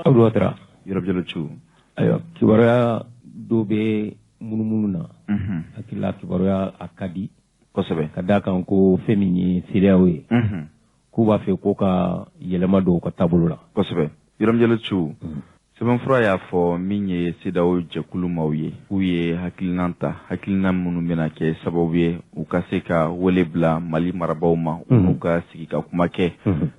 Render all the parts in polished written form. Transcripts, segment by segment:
Awdotara Yurabjalo chu. Ayo kibaruya dobe munumunu na. Akila kibaruya akadi. Kosebe. Kadaka ko femini siriawe. Ku ba fe ko ka yelema do ka tabulula. Kosebe. Yurabjalo chu. Seben fura y'a fɔ min ye CEDEAO jɛkulu maaw ye k'u ye hakilina minnu bɛna kɛ sababu ye u ka se ka wele bila Mali marabaaw ma u ka sigi ka kuma kɛ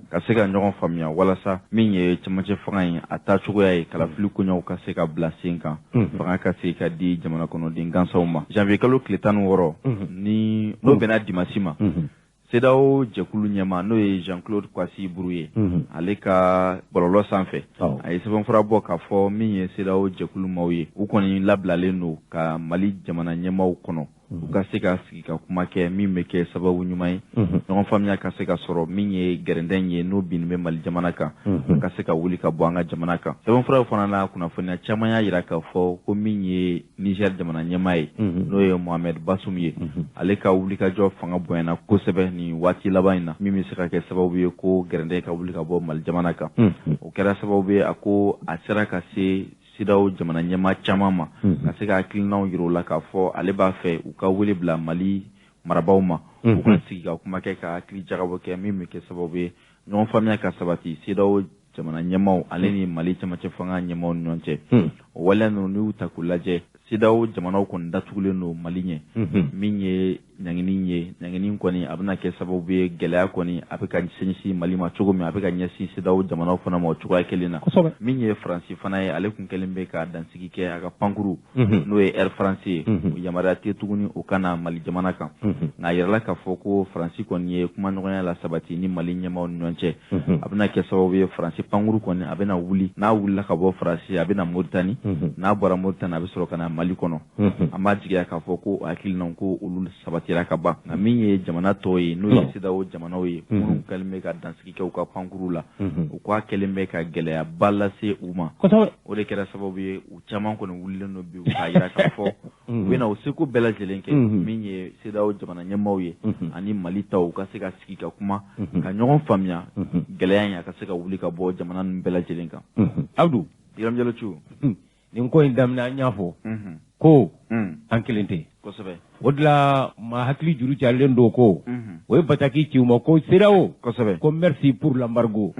ka se ka ɲɔgɔn faamuya walasa min ye cɛmancɛ fanga ye a taacogoya ye kalafili koɲɛw ka se ka bila sen kan fanga ka se ka di jamana kɔnɔden gansaw ma janvier kalo tile 16 ni n'o bɛnna dimanche ma CEDEAO jɛkulu ɲɛma n'o ye Jean-Claude Kwasi Buru ye ale ka bɔlɔlɔ sanfɛ a ye sɛbɛnfura bɔ k'a fɔ min ye CEDEAO jɛkulu maaw ye u kɔni labilalen don ka Mali jamana ɲɛmaw kɔnɔ u ka se ka sigi ka kuma kɛ min bɛ kɛ sababu ɲuman ye ɲɔgɔn faamuya ka se ka sɔrɔ min ye gɛrɛndɛn ye n'o bin bɛ Mali jamana kan ka se ka wuli ka bɔ an ka jamana kan sɛbɛnfura fana na kunnafoniya caman y'a jira k'a fɔ ko min ye Niger jamana ɲɛmaa ye n'o ye Mohamed Bazoum ye ale ka wulikajɔ fanga bonyana kosɛbɛ ni waati laban in na min bɛ se ka kɛ sababu ye ko gɛrɛndɛn ka wuli ka bɔ Mali jamana kan o kɛra sababu ye a ko a sera ka se CEDEAO jamana ɲɛmaa caman ma ka se ka hakilinaw yira o la k'a fɔ ale b'a fɛ u ka wele bila Mali marabaaw ma u ka sigi ka kuma kɛ ka hakili jagabɔ kɛ min bɛ kɛ sababu ye ɲɔgɔn faamuya ka sabati CEDEAO jamana ɲɛmaaw ale ni Mali cɛmancɛ fanga ɲɛmaaw ni ɲɔgɔn cɛ o waleya ninnu n'u ta k'u lajɛ CEDEAO jamanaw kɔni datugulen don Mali ɲɛ min ye ɲangini ye ɲangini kɔni a bɛna kɛ sababu ye gɛlɛya kɔni a bɛ ka ɲɛsin Mali ma cogo min a bɛ ka ɲɛsin CEDEAO jamanaw fana ma o cogoya kelen na min ye Faransi fana ye ale kun kɛlen bɛ ka dansigi kɛ a ka pankuru n'o ye Air France ye o yamaruya tɛ tuguni o kana Mali jamana kan nka a yirala k'a fɔ ko Faransi kɔni ye kuma ɲɔgɔnya la sabati ni Mali ɲɛmaaw ni ɲɔgɔn cɛ a bɛna kɛ sababu ye Faransi pankuru kɔni a bɛna wuli n'a wulila ka bɔ Faransi a bɛna Moritani n'a bɔra Moritani a bɛ sɔrɔ ka na Mali kɔnɔ an b'a jigiya k'a fɔ ko hakilinaw ko olu sabatira ka ban nka min ye jamana tɔw ye n'o ye CEDEAO jamanaw ye minnu kɛlen bɛ ka dansigi kɛ u ka pankuru la u k'a kɛlen bɛ ka gɛlɛyaba lase u ma o de kɛra sababu ye u caman kɔni wulilen don bi u k'a jira k'a fɔ u bɛna u seko bɛɛ lajɛlen kɛ min ye CEDEAO jamana ɲɛmaaw ye ani Mali taw u ka se ka sigi ka kuma ka ɲɔgɔn faamuya gɛlɛya in a ka se ka wuli ka bɔ jamana ninnu bɛɛ lajɛlen kan Abdou Yiram Jalo Chu nin ko in daminɛ an y'a fɔ ko an kelen tɛ kosɛbɛ o de la maa hakili juru carilen don ko o ye bataki ci u ma ko CEDEAO kosɛbɛ ko merci pour l'embargo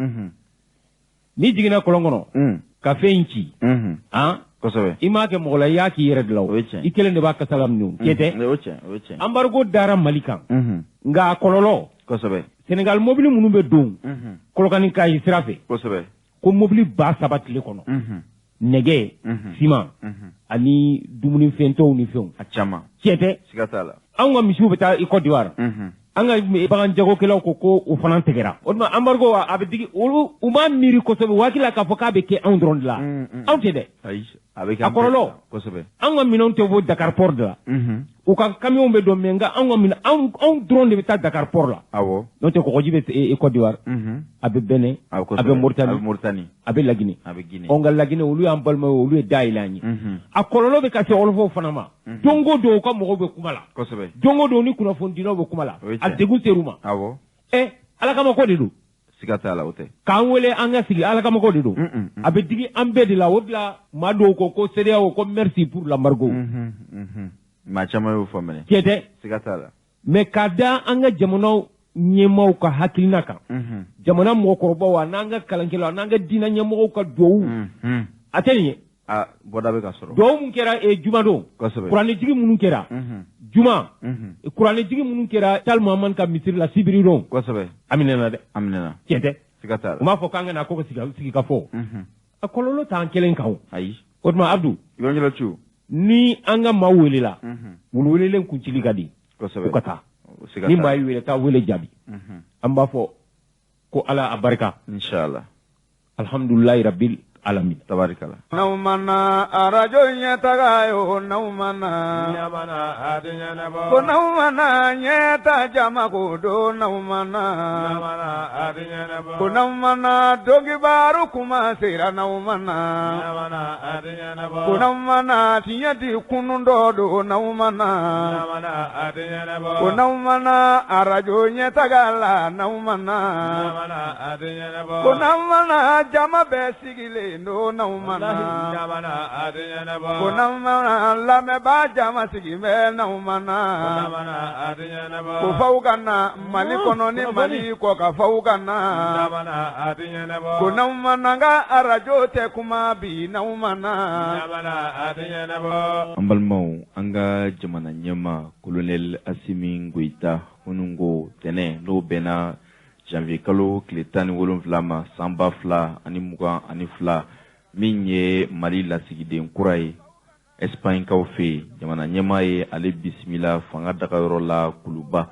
n'i jiginna kɔlɔn kɔnɔ ka fɛn in ci kosɛbɛ i m'a kɛ mɔgɔ la i y'a k'i yɛrɛ de la o i kelen de b'a kasa laminɛ o tiɲɛ tɛ embargo dara Mali kan nka a kɔlɔlɔ kosɛbɛ Sénégal mobili minnu bɛ don Kolokani Kayi sira fɛ kosɛbɛ ko mobili 3,000 tile kɔnɔ nɛgɛ siman ani dumunifɛntɔw ni fɛnw a caman tiɲɛ tɛ siga t'a la an ka misiw bɛ taa i Côte d'Ivoire an ka bagan jagokɛlaw ko o fana tigɛra o tuma embargo a bɛ digi olu u m'a miiri kosɛbɛ u hakili la k'a fɔ k'a bɛ kɛ anw dɔrɔn de la anw tɛ dɛ a kɔlɔlɔ kosɛbɛ an ka minɛnw tɛ bɔ Dakar port de la u ka camions bɛ don mais nka anw ka minɛn anw dɔrɔn de bɛ taa Dakar port la awɔ n'o tɛ kɔgɔji bɛ Côte d'Ivoire a bɛ Benin a bɛ Mauritanie a bɛ Laginɛ ɔ nka Laginɛ olu y'an balima ye olu ye dayɛlɛ an ye a kɔlɔlɔ bɛ ka se ɔlɔfɔw fana ma don o don u ka mɔgɔw bɛ kuma la don o don ni kunnafonidilaw bɛ kuma la a degun ser'u ma Ala kama ko de don siga t'a la o tɛ k'an wele an ka sigi Ala kama ko de don a bɛ digi an bɛɛ de la o de la maa dɔw ko CEDEAO ko merci pour l'embargo maa caman y'o fɔ mɛnɛ tiɲɛ tɛ siga t'a la mais k'a da an ka jamanaw ɲɛmaaw ka hakilina kan jamana mɔgɔkɔrɔbaw a n'an ka kalankɛlaw a n'an ka diinɛ ɲɛmɔgɔw ka duwawu a tɛ nin ye bɔda bɛ ka sɔrɔ duwawu min kɛra juma don kuranɛjigi minnu kɛra juma kuranɛjigi minnu kɛra Tal Mahamani ka misiri la sibiri don a minɛna dɛ tiɲɛ tɛ siga t'a la u m'a fɔ k'an ka na ko sigi ka fɔ a kɔlɔlɔ t'an kelen kan o ayi o tuma Abdou ni an ka maa welela wulu welelen kuncili ka di u ka taa ni maa y'i wele taa wele jaabi an b'a fɔ ko Ala a barika inshallah alhamdulilahi rabbil alamin tabarikala naumana arajo nyeta yo naumana nyamana adinya nabo ko naumana nyeta jama ko do naumana nyamana adinya nabo ko naumana dogi baru kuma sira naumana nyamana adinya nabo ko naumana tiyati kunundo do naumana nyamana adinya nabo ko naumana arajo nyeta gala naumana nyamana adinya nabo ko naumana jama besigile no naumana jamana adinya nabo ko naumana lame ba jama sigime naumana jamana adinya nabo ko faugana mali kono ni mali ko ka faugana jamana adinya nabo ko naumana ga arajo te kuma bi naumana jamana adinya nabo ambalmau anga jamana nyama colonel Assimi Goïta onungo tene no bena janvier kalo tile 17 sanba 2022 min ye Mali lasigiden kura ye Espagne kaw fe jamana ɲɛma ye ale bisimila fanga dagayɔrɔ la kuluba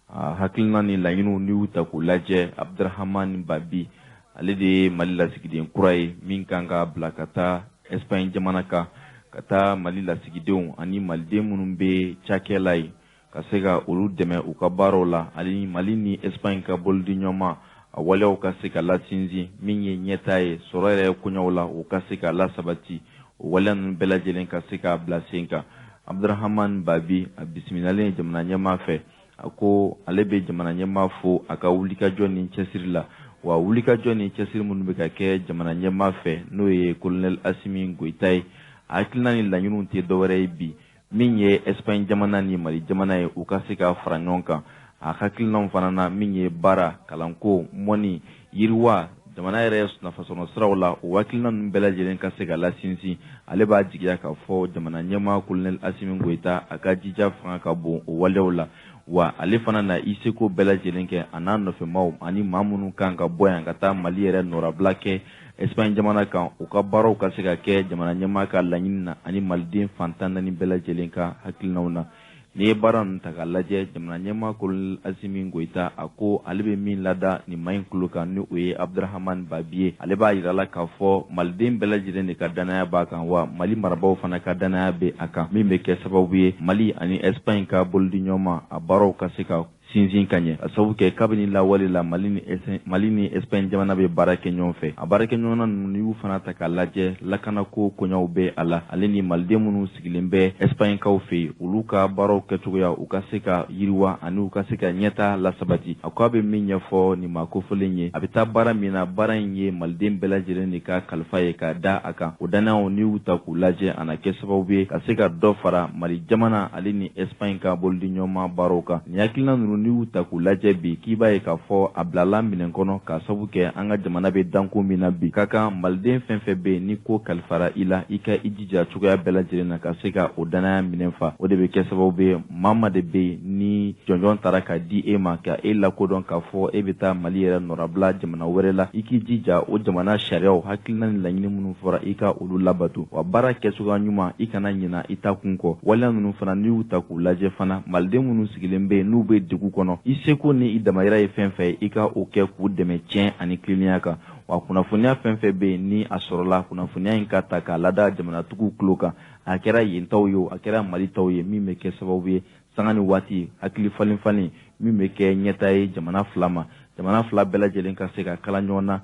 hakilina ni laɲiniw ni y'u ta k'u lajɛ Abdrahamani Babi ale de ye Mali lasigiden kura ye min kan ka bila ka taa Espagne jamana kan ka taa Mali lasigidenw ani maliden minnu bɛ cakɛla ye ka se ka olu dɛmɛ u ka baaraw la ani Mali ni Espagne ka bolodi ɲɔgɔnma a waleyaw ka se ka lasinsin min ye ɲɛta ye sɔrɔ yɛrɛ koɲɛw la u ka se ka lasabati o waleya ninnu bɛɛ lajɛlen ka se ka bila sen kan Abdrahamani Babi a bisimilalen jamana ɲɛmaa fɛ a ko ale bɛ jamana ɲɛmaa fo a ka wulikajɔ ni cɛsiri la wa wulikajɔ ni cɛsiri minnu bɛ ka kɛ jamana ɲɛmaa fɛ n'o ye colonel Assimi Goïta ye a hakilina ni laɲiniw tɛ dɔwɛrɛ ye bi min ye Espagne jamana ni Mali jamana ye u ka se ka fara ɲɔgɔn kan a hakilinaw fana na min ye baara kalanko mɔni yiriwa jamana yɛrɛ nafasɔrɔ siraw la o hakilina ninnu bɛɛ lajɛlen ka se ka lasinsin ale b'a jigiya k'a fɔ jamana ɲɛmaa colonel Assimi Goïta a ka jija fanga ka bon o waleyaw la wa ale fana na i seko bɛɛ lajɛlen kɛ a n'a nɔfɛmaw ani maa minnu kan ka bɔ yan ka taa Mali yɛrɛ nɔrabila kɛ Espagne jamana kan u ka baaraw ka se ka kɛ jamana ɲɛmaa ka laɲini na ani maliden fantan naani bɛɛ lajɛlen ka hakilinaw na ni ye baara ninnu ta k'a lajɛ jamana ɲɛmaa colonel Assimi Goïta a ko ale bɛ min lada nin maa in tulo kan ni o ye Abdrahamani Babi ye ale b'a yira la k'a fɔ maliden bɛɛ lajɛlen de ka danaya b'a kan wa Mali marabaaw fana ka danaya bɛ a kan min bɛ kɛ sababu ye Mali ani Espagne ka bolodi ɲɔgɔnma a baaraw ka se ka sinsin ka ɲɛ a sababu kɛ kabini lawale la Mali ni Espagne jamana bɛ baara kɛ ɲɔgɔn fɛ a baara kɛ ɲɔgɔnna ninnu ni y'u fana ta k'a lajɛ lakanako koɲaw bɛ a la ale ni maliden minnu sigilen bɛ Espagne kaw fɛ yen olu ka baaraw kɛcogoya u ka se ka yiriwa ani u ka se ka ɲɛta lasabati a ko a bɛ min ɲɛfɔ nin maa kofɔlen ye a bɛ taa baara min na baara in ye maliden bɛɛ lajɛlen de ka kalifa ye k'a da a kan o danayaw ni y'u ta k'u lajɛ a na kɛ sababu ye ka se ka dɔ fara Mali jamana ale ni Espagne ka bolodi ɲɔgɔnma baaraw kan nin hakilina ninnu ni y'u ta k'u lajɛ bi k'i b'a ye k'a fɔ a bilala minɛn kɔnɔ k'a sababu kɛ an ka jamana bɛ danko min na bi ka kan maliden fɛn fɛn bɛ yen ni ko kalifara i la i ka i jija cogoya bɛɛ lajɛlen na ka se ka o danaya minɛn fa o de bɛ kɛ sababu ye maa de bɛ yen ni jɔnjɔn taara ka di e ma ka e lakodɔn k'a fɔ e bɛ taa Mali yɛrɛ nɔrabila jamana wɛrɛ la i k'i jija o jamana sariyaw hakilina ni laɲini minnu fɔra i ka olu labato wa baara kɛcogoya ɲuman i kana ɲina i ta kun kɔ waleya ninnu fana n'i y'u ta k'u lajɛ fana maliden minnu sigilen bɛ yen n'u bɛ degun kɔnɔ i seko ni i damayira ye fɛn fɛn i ka o kɛ k'u dɛmɛ tiɲɛ ani kilennenya kan wa kunnafoniya fɛn fɛn bɛ yen ni a sɔrɔla kunnafoniya in ka ta k'a lada jamanatigiw tulo kan a kɛra yen taw ye a kɛra Mali taw ye min bɛ kɛ sababu ye sanga ni waati hakili falen min bɛ kɛ ɲɛta ye jamana fila ma jamana fila bɛɛ lajɛlen ka se ka kala ɲɔgɔn na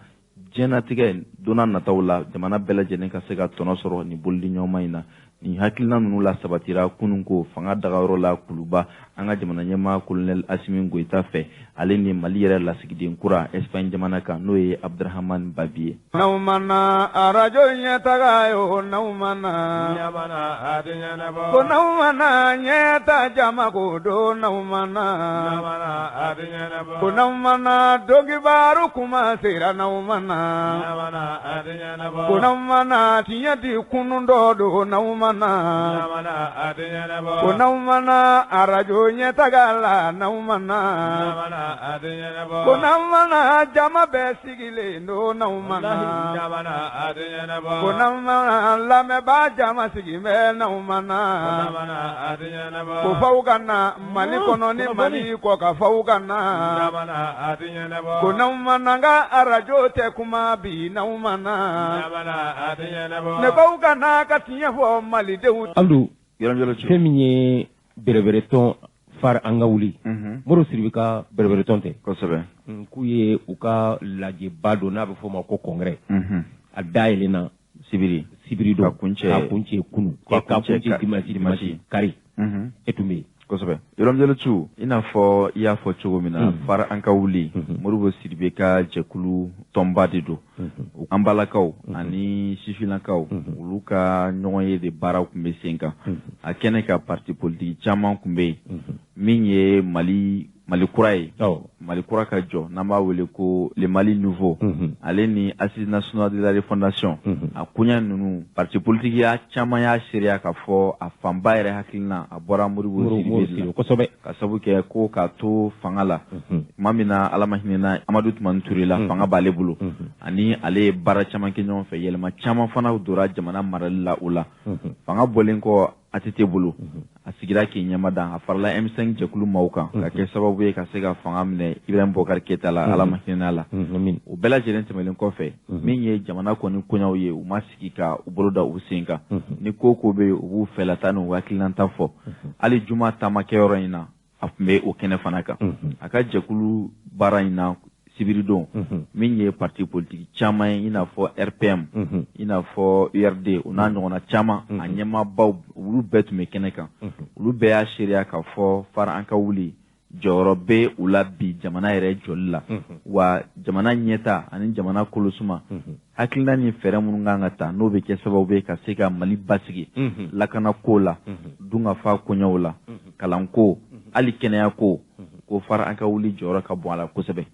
diɲɛnatigɛ donna nataw la jamana bɛɛ lajɛlen ka se ka tɔnɔ sɔrɔ nin bolodi ɲɔgɔnma in na nin hakilina ninnu la sabatira kunun ko fanga dagayɔrɔ la kuluba an ka jamana ɲɛmaa colonel Assimi Goïta fɛ ale ni Mali yɛrɛ lasigiden kura Espagne jamana kan n'o ye Abdrahamani Babi ye naumana arajo ɲɛtaga yo naumana ɲamana adinya nabo ko naumana ɲɛta jama ko do naumana ɲamana adinya nabo ko naumana dogibaru kuma sera naumana ɲamana adinya nabo ko naumana tiyati kunun do naumana naumana ko naumana arajo nyetagala naumana ko naumana jama be sigile no naumana ko naumana lame ba jama sigime naumana ko faugana mali kono ni mali ko ka faugana ko naumana nga arajo te kuma bi naumana ne faugana ka tinya fo mali de Abdou feminye berebereton far anga wuli moro siribika berebereton te kosebe kuye uka laje bado na be fo ma ko congrès a dailena sibiri do ka kunche kunu ka kunche dimanche kari etumbe kosebe yolomjelo tu ina fo ya fo chogomina far anka wuli moro siribika jekulu tombade do ambalakaw ani sifilankaw ulu ka ɲɔgɔn ye de baaraw kun bɛ sen kan a kɛnɛ ka parti politique caman kun bɛ yen min ye mali kura ye mali kura ka jɔ n'an b'a wele ko le Mali nouveau ale ni Assise nationale de la refondation a koɲa ninnu parti politique ya caman y'a seereya ka fɔ a fanba yɛrɛ hakilina a bɔra Modibo Sidibe la kosɛbɛ ka sabu kɛ ko k'a to fanga la tuma min na Ala ma hinɛna Amadu Tumani Ture la fanga b'ale bolo ani ale ye baara caman kɛ ɲɔgɔn fɛ yɛlɛma caman fana dora jamana marali la o la fanga bɔlen kɔ ATT bolo a sigira k'i ɲɛmadan a farala M5 jɛkulu maaw kan ka kɛ sababu ye ka se ka fanga minɛ Ibrahim Boubacar Keita la Ala ma hinɛ la o bɛɛ lajɛlen tɛmɛlen kɔfɛ min ye jamana kɔni koɲaw ye u ma sigi ka u bolo da u sen kan ni ko bɛ yen u b'u fɛlata n'u hakilinata fɔ hali juma taamakɛyɔrɔ in na a tun bɛ o kɛnɛ fana kan a ka jɛkulu baara in na sibiridon min ye parti politique caman ye i n'a fɔ RPM i n'a fɔ URD o n'a ɲɔgɔnna caman a ɲɛmaabaw olu bɛɛ tun bɛ kɛnɛ kan olu bɛɛ y'a seereya ka fɔ fara an ka wuli jɔyɔrɔ bɛ u la bi jamana yɛrɛ jɔli la wa jamana ɲɛta ani jamana kolosuma hakilina ni fɛɛrɛ minnu kan ka ta n'o bɛ kɛ sababu ye ka se ka Mali basigi lakanako la dunkafa koɲɛw la kalanko hali kɛnɛyako ko fara an ka wuli jɔyɔrɔ ka bon a la kosɛbɛ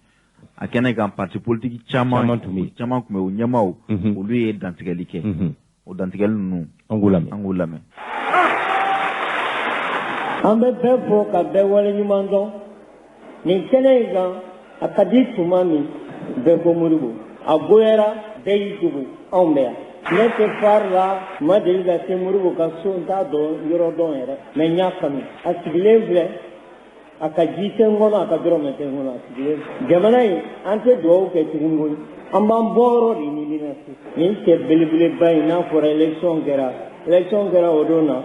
a kɛnɛ kan parti politique caman tun bɛ o ɲɛmaaw olu ye dantigɛli kɛ o dantigɛli ninnu an k'u lamɛn an bɛ bɛɛ fɔ ka bɛɛ waleɲuman dɔn nin kɛnɛ in kan a ka di tuma min bɛɛ ko Modibo a goyara bɛɛ y'i dogo anw bɛ yan ne tɛ fari la ma deli ka se Modibo ka so n t'a dɔn yɔrɔ dɔn yɛrɛ mais n y'a kanu a sigilen filɛ a ka ji tɛ n kɔnɔ a ka dɔrɔmɛ tɛ n kɔnɔ a sigilen jamana in an tɛ dugawu kɛ tuguni koyi an b'an bɔyɔrɔ de ɲini na sisan nin cɛ belebeleba in n'a fɔra élection kɛra o don na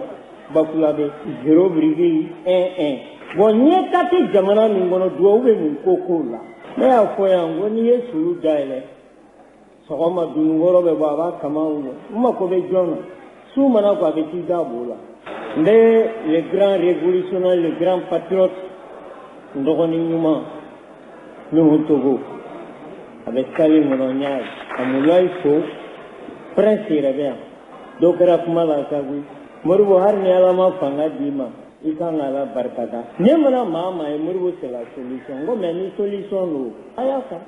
Bakulabe 0,11 bon ɲɛta tɛ jamana min kɔnɔ dugawu bɛ nin ko la ne y'a fɔ yan ko n'i ye sulu dayɛlɛ sɔgɔma dununkɔrɔ bɛ bɔ a b'a kama wolo n mako bɛ jɔn na su mana ko a bɛ t'i da b'o la n bɛ le grand révolutionnaire le grand patriote n dɔgɔnin ɲuman Nuhu Togo a bɛ sali kɔnɔ n y'a ye a Mulayi fo prince yɛrɛ bɛ yan dɔ kɛra kuma la sago Modibo hali ni Ala ma fanga d'i ma i kan ka Ala barikada ne mana maa maa ye Modibo c'est la solution n ko mais ni solution don a y'a kan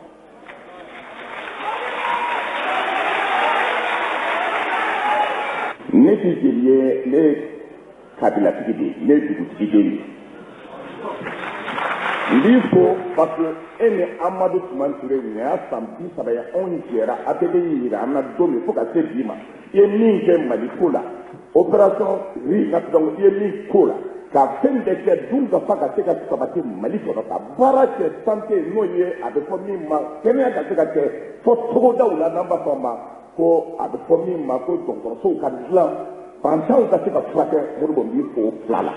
ne tɛ jeli ye ne ye kabilatigi de ye ne ye dugutigi de ye n b'i fo parce que e ni Amadu Tumani Ture nin y'a san 30 ye anw jɛra APD y'i yira an na don min fo ka se bi ma i ye min kɛ Mali ko la opération riz donc i ye min ko la ka fɛn bɛɛ kɛ dunkafa ka se ka sabati Mali kɔnɔ ka baara kɛ santé n'o ye a bɛ fɔ min ma kɛnɛya ka se ka kɛ fɔ togodaw la n'an b'a fɔ a ma ko a bɛ fɔ min ma ko dɔgɔtɔrɔsow ka dilan fantanw ka se ka furakɛ Modibo b'i fo fila la.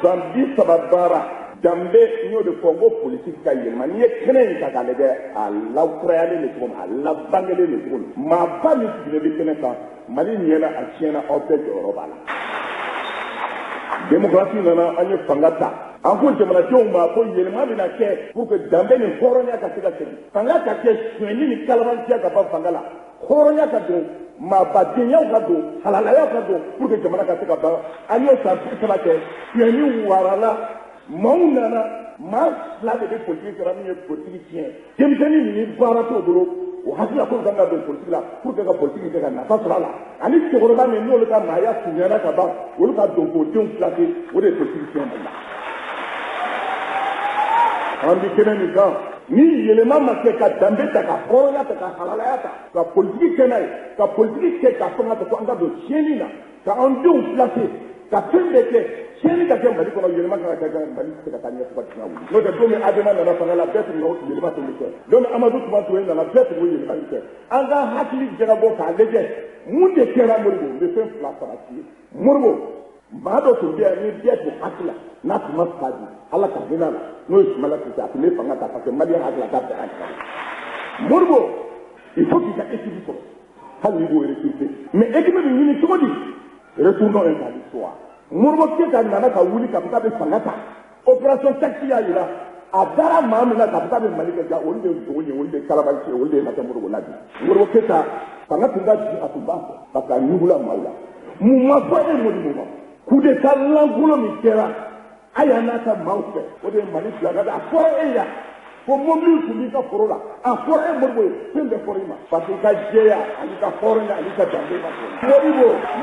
san 30 baara danbe n y'o de fɔ n ko politique ka yɛlɛma n'i ye kɛnɛ in ta k'a lajɛ a lakurayalen de cogo min a labangelen de cogo min maaba min sigilen bɛ kɛnɛ kan Mali ɲɛna a tiɲɛna aw bɛɛ jɔyɔrɔ b'a la. démocratie nana an ye fanga ta an ko jamanadenw ma ko yɛlɛma bɛna kɛ pour que danbe ni hɔrɔnya ka se ka segin fanga ka kɛ suɲɛni ni kalabantiya ka ban fanga la hɔrɔnya ka don maabadenyaw ka don halalayaw ka don pour que jamana ka se ka ban an y'o san 30 kɛ suɲɛni warala maaw nana maa fila de bɛ politique kɛra min ye politique tiɲɛ denmisɛnnin ni baara t'o bolo o hakila ko kan ka don politique la pour que ka politique kɛ ka nafa sɔrɔ a la ani cɛkɔrɔba min n'olu ka maaya surunyana ka ban olu ka don k'o denw filase o de ye politique tiɲɛ mali la an bi kɛnɛ min kan ni yɛlɛma ma kɛ ka danbe ta ka hɔrɔnya ta ka halalaya ta ka politique kɛ n'a ye ka politique kɛ ka fanga ta ko an ka don tiɲɛni na ka an denw filase ka fɛn bɛɛ kɛ tiɲɛni ka kɛ mali kɔnɔ yɛlɛma kan ka kɛ mali tɛ se ka taa ɲɛ fo ka tiɲɛ wuli n'o tɛ don min adama nana fanga la bɛɛ tun yɛlɛma tun bɛ kɛ don min amadu tuma ture nana bɛɛ tun bɛ yɛlɛmali kɛ an ka hakili jagabɔ k'a lajɛ mun de kɛra moribo n bɛ fɛn fila farati ye moribo maa dɔ tun bɛ yan ni bɛɛ tun hakili la n'a tun ma fa di ala ka hinɛ la n'o ye sumala sisan a tun bɛ fanga ta parce que maliyɛn hakili la k'a bɛɛ hakili la moribo il faut qu'il ka équipe sɔrɔ hali n'i b'o recruter mais équipe bɛ ɲini cogo di retournons un peu à l'histoire moribo keyita nana ka wuli ka fɔ k'a bɛ fanga ta opération taxi y'a yira a dara maa min na k'a fɔ k'a bɛ mali kɛ ja olu de dogo ye olu de kalabaci ye olu de natɛ moribo la bi moribo keyita fanga tun ka jigin a tun b'a fɛ parce que a ɲugula maaw la mun ma fɔ e moribo ma coup d'état lankolon min kɛra a y'a n'a ka maaw fɛ o de ye mali bila ka a fɔra e ya ko mobili tun b'i ka foro la a fɔra e moribo ye fɛn bɛɛ fɔra i ma parce que i ka jɛya ani ka hɔrɔnya ani ka danbe ma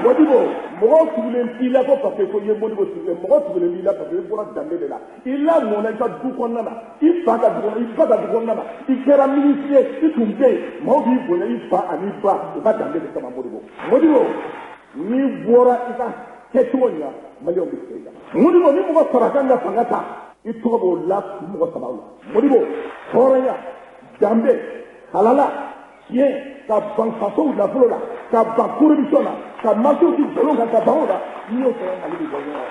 modibo mɔgɔw tugulen t'i la ko parce que ko i ye modibo tugulen mɔgɔw tugulen b'i la parce que i bɔra danbe de la i lamɔna i ka du kɔnɔna na i fa ka du kɔnɔna i ba ka du kɔnɔna na i kɛra minisiri ye i tun bɛ yen maaw b'i bonya i fa ani ba u ka danbe de kama modibo n'i bɔra i ka kɛcogo in na maliyɛnw bɛ segin kan modibo ni mɔgɔ saba kan ka fanga ta i tɔgɔ b'o la mɔgɔ saba la modibo hɔrɔnya danbe halala tiɲɛ ka ban fasow nafolo la ka ban corruption na ka marché di nkalon kan ka ban o la n'i y'o sɔrɔ mali bɛ bɔ ɲɔgɔn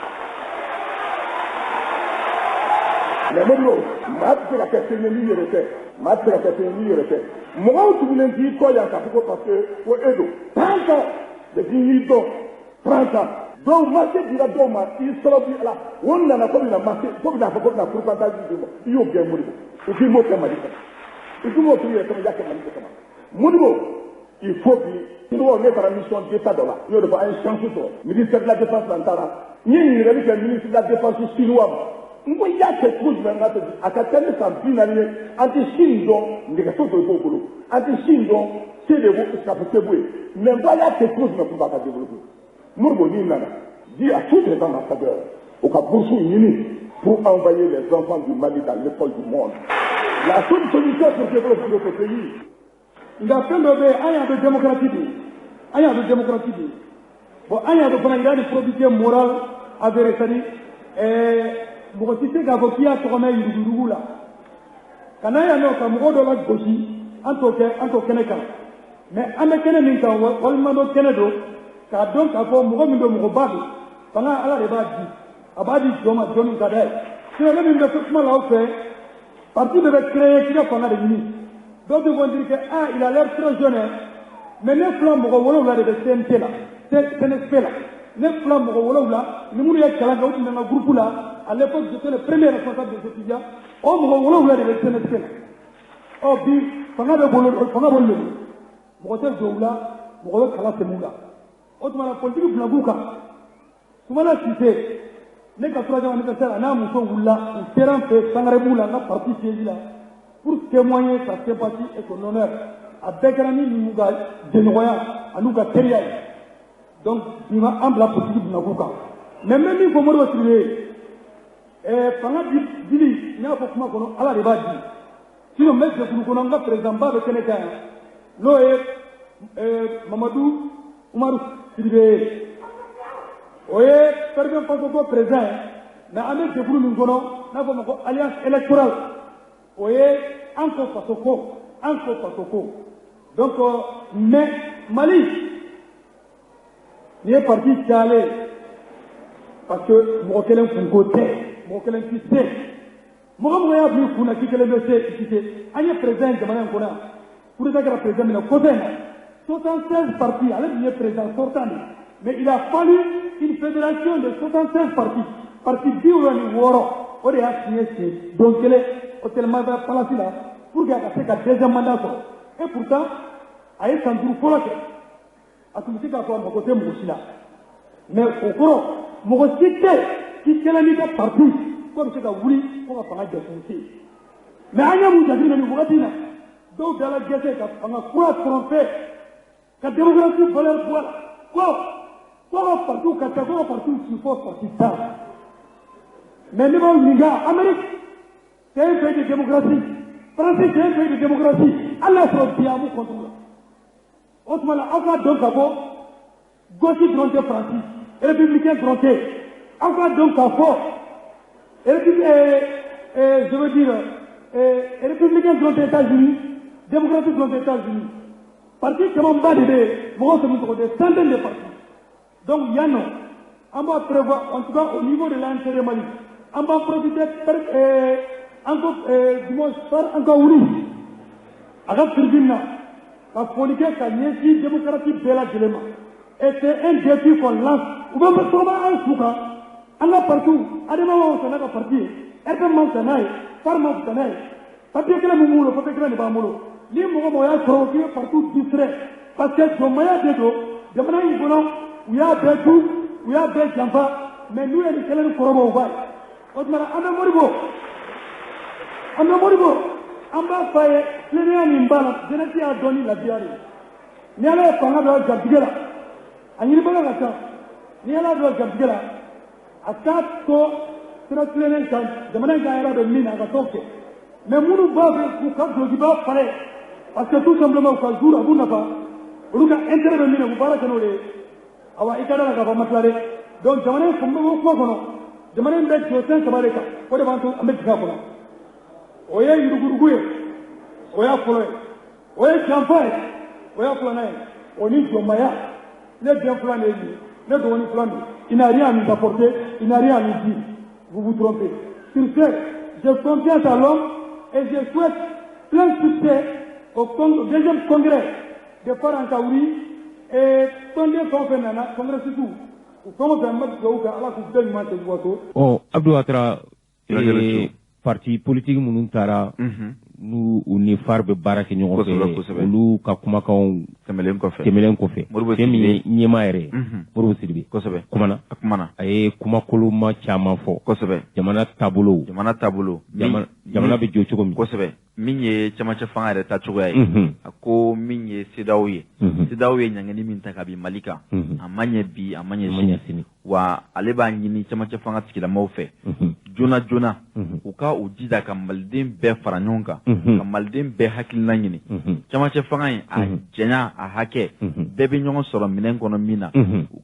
na mais modibo maa tɛ se ka kɛ fɛn ye n'i yɛrɛ tɛ maa tɛ se ka kɛ fɛn ye n'i yɛrɛ tɛ mɔgɔw tugulen t'i kɔ yan k'a fɔ ko parce que ko e don 30 ans depuis y'i dɔn 30 ans donc marché dira dɔw ma i sababu ala o nana ko bɛna marché ko bɛna fɔ ko bɛna pourcentage di ma i y'o gɛn modibo i k'i m'o kɛ mali kɔnɔ i k'i m'o k'i yɛrɛ kama i y'a kɛ mali kama modibo il faut bi modibo ne taara mission d'état dɔ la n y'o de fɔ an ye chance sɔrɔ ministère de la défense la n taara n ye ɲininkali kɛ ministre de la défense chinois ma n ko i y'a kɛ cogo jumɛn ka tɛmɛ a ka ca ni san 40 ye an tɛ Chine dɔn nɛgɛso dɔ i b'o bolo an tɛ Chine dɔn se de b'o ka fɔ se b'o ye mais n ko a y'a kɛ cogo jumɛn pour ka développer modibo n'i nana dis à tous les ambassadeurs au cas bourse pour envoyer les enfants du Mali dans l'école du monde. La seule solution pour développer notre pays. Il a fait de démocratie. Bon, il y a de probité morale avérée. Bon, si c'est qu'avocat a tourné il là. Quand il y a un mot de la gauche, en tant que Canada. Mais en tant que Canada, on demande au Canada, car donc, à fond, mon babi. Pendant ala de b'a di a b'a di jɔn ma jɔn min ka d'a ye sinon ne min bɛ kuma la aw fɛ parti de bɛ créer k'i ka fanga de ɲini dɔw bɛ fɔ dire que ah il a l'air très jeune mais ne fila mɔgɔ 7 de bɛ CNT la CNSP la ne fila mɔgɔ 7 ni minnu ye kalan kɛ u tun bɛ n ka groupe la à l'époque j'étais le premier responsable des étudiants o mɔgɔ 7 de bɛ CNSP la ɔ bi fanga bɛ bolo de mɔgɔ tɛ jɔ u la mɔgɔ bɛ kalan tɛmɛ u la o tuma na politique bila b'u kan. Soumana Cissé, ne ka 3e anniversaire a n'a muso wulila u sera n fɛ Sangarɛbugu la n ka parti siège la pour témoigner sa sympathie et son honneur a bɛɛ kɛra ni ninnu ka jɛɲɔgɔnya an'u ka teriya ye donc bi ma an bila politique bunakun kan mais n bɛ min fɔ Modibo Sidibe ye fanga dili n y'a fɔ kuma kɔnɔ ala de b'a di sinon n bɛ jɛkulu kɔnɔ n ka président ba bɛ kɛnɛ kan yan n'o ye Mamadu Umaru Sidibe ye. O ye Perben Fasoko président mais an bɛ jɛkulu min kɔnɔ n'a fɔ ma ko alliance électorale o ye an ko fasoko donc mais Mali ni ye parti cayalen parce que mɔgɔ kelen kunko tɛ mɔgɔ kelen ti se mɔgɔ y'a bila i kun na k'i kelen bɛ se i ti se an ye président ye jamana in kɔnɔ yan coup d'état kɛra président min na côté in na 76 partis ale tun ye président sortant de mais il a fallu une fédération de 76 partis. Parti 10 ni woro, o de y'a signé c'est donc hôtel Mada Palace là pour qu'il y ait un deuxième mandat. Et pourtant, a eu un groupe folo a tun bɛ se k'a fɔ mɔgɔ tɛ mɔgɔ si la. Mais o kɔrɔ mɔgɔ si tɛ k'i kɛla n'i ka parti k'o bɛ se ka wuli ko ka fanga jɔsi se. Mais an ye mun jateminɛ nin wagati in na Donc, dans la guerre, on a quoi tromper, la démocratie valeur quoi partout, partout, il faut partir ça. Mais nous, Amérique, c'est un pays de démocratie. France, c'est un pays de démocratie. Allah se bien vous contrôle. Autrement, on va donc avoir gauchiste frontière français, républicain frontière. On va donc avoir, je veux dire, républicain frontière États-Unis, démocratique frontière États-Unis. Parti qui m'ont validé, moi, c'est des centaines de partis. Donc, il y a non. On va prévoir, en tout cas, au niveau de l'intérêt Mali, on va profiter encore oui. Alors, la politique a nié démocratie de la dilemma. Et c'est un défi qu'on lance. Ou bien, on va un souka. On a partout. À des moments où on a parti. Et puis, on s'en aille. Par mon s'en aille. Papier que le moumoulo, papier que le bamoulo. Ni mon moyen provoqué partout distrait. Parce que son moyen de dos, de manière évidente, où il y a des tout, où il y a des jampas, mais nous, il y a des corobos. Autrement, on va faire les imbalance. Je n'ai pas donné la diarrhée. Ni à la fin de la Jabigela. À n'y pas la chance. Ni à la Jabigela. À 4 tours, c'est la pleine chance. De manière de mine à la toque. Mais nous, nous avons fait parce que tout simplement, au cas où vous n'avez pas, vous avez intervenu, vous parlez de nous. Alors, il y a un peu de donc, je m'en ai fait un peu de manière de mettre au sein de Mareka. Pour le moment, on met du capot. Oya Yuruguye, Oya Flore, Oya Champagne, Oya Flanae, Oni Jomaya, les bien flanés, les Doni flanés. Il n'a rien à nous apporter, il n'a rien à nous dire. Vous vous trompez. Sur ce, je confiance à l'homme et je souhaite plein de succès au deuxième congrès de Parankaouri et congrès surtout. Oh, Abdou Atra, parti politique minnu taara n'u ni far bɛ baara kɛ ɲɔgɔn fɛ olu ka kumakanw tɛmɛlen kɔfɛ fɛn min ye ɲɛmaa yɛrɛ Modibo Sidibe kumana a ye kumakoloma caman fɔ jamana taabolo jamana bɛ jɔ cogo min min ye camancɛ fanga yɛrɛ ta cogoya ye a ko min ye CEDEAO ye CEDEAO ye ɲangɛni min ta ka bin Mali kan a ma ɲɛ bi a ma ɲɛ sini wa ale b'a ɲini camancɛ fanga tigilamaw fɛ joona joona u ka u jija ka maliden bɛɛ fara ɲɔgɔn kan ka maliden bɛɛ hakilina ɲini camancɛ fanga in a jɛnya a hakɛ bɛɛ bɛ ɲɔgɔn sɔrɔ minɛn kɔnɔ min na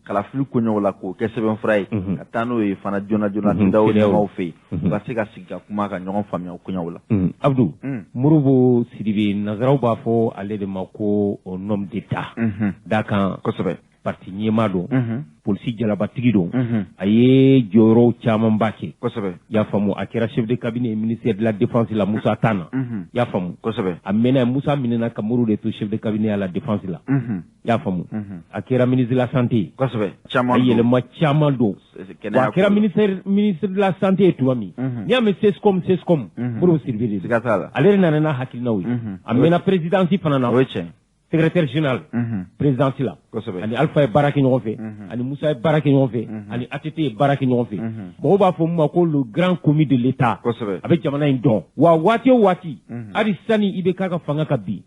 kalafili koɲɔgɔn la k'o kɛ sɛbɛnfura ye ka taa n'o ye fana joona joona CEDEAO ɲɛmaaw fɛ yen u ka se ka sigi ka kuma ka ɲɔgɔn faamuya o koɲaw la. Abdou, Modibo Sidibe nazaraw b'a fɔ ale de ma ko homme d'État da kan parti ɲɛmaa don polisi jalabatigi don a ye jɔyɔrɔw camanba kɛ y'a faamu a kɛra chef de cabinet ministère de la défense la Musa Tana y'a faamu a mɛnna Musa minɛna ka Modibo de to chef de cabinet à la défense la y'a faamu a kɛra ministre de la santé a yɛlɛma caman don wa a kɛra ministre de la santé ye tuma min n'i y'a mɛn CESCOM Modibo Sidibe de ale de nana n'a hakilinaw ye a mɛnna présidence fana na secrétaire général présidence la ani Alpha ye baara kɛ ɲɔgɔn fɛ ani Musa ye baara kɛ ɲɔgɔn fɛ ani ATT ye baara kɛ ɲɔgɔn fɛ mɔgɔw b'a fɔ mun ma ko le grand commis de l'État a bɛ jamana in dɔn wa waati o waati hali sani IBK ka fanga ka bin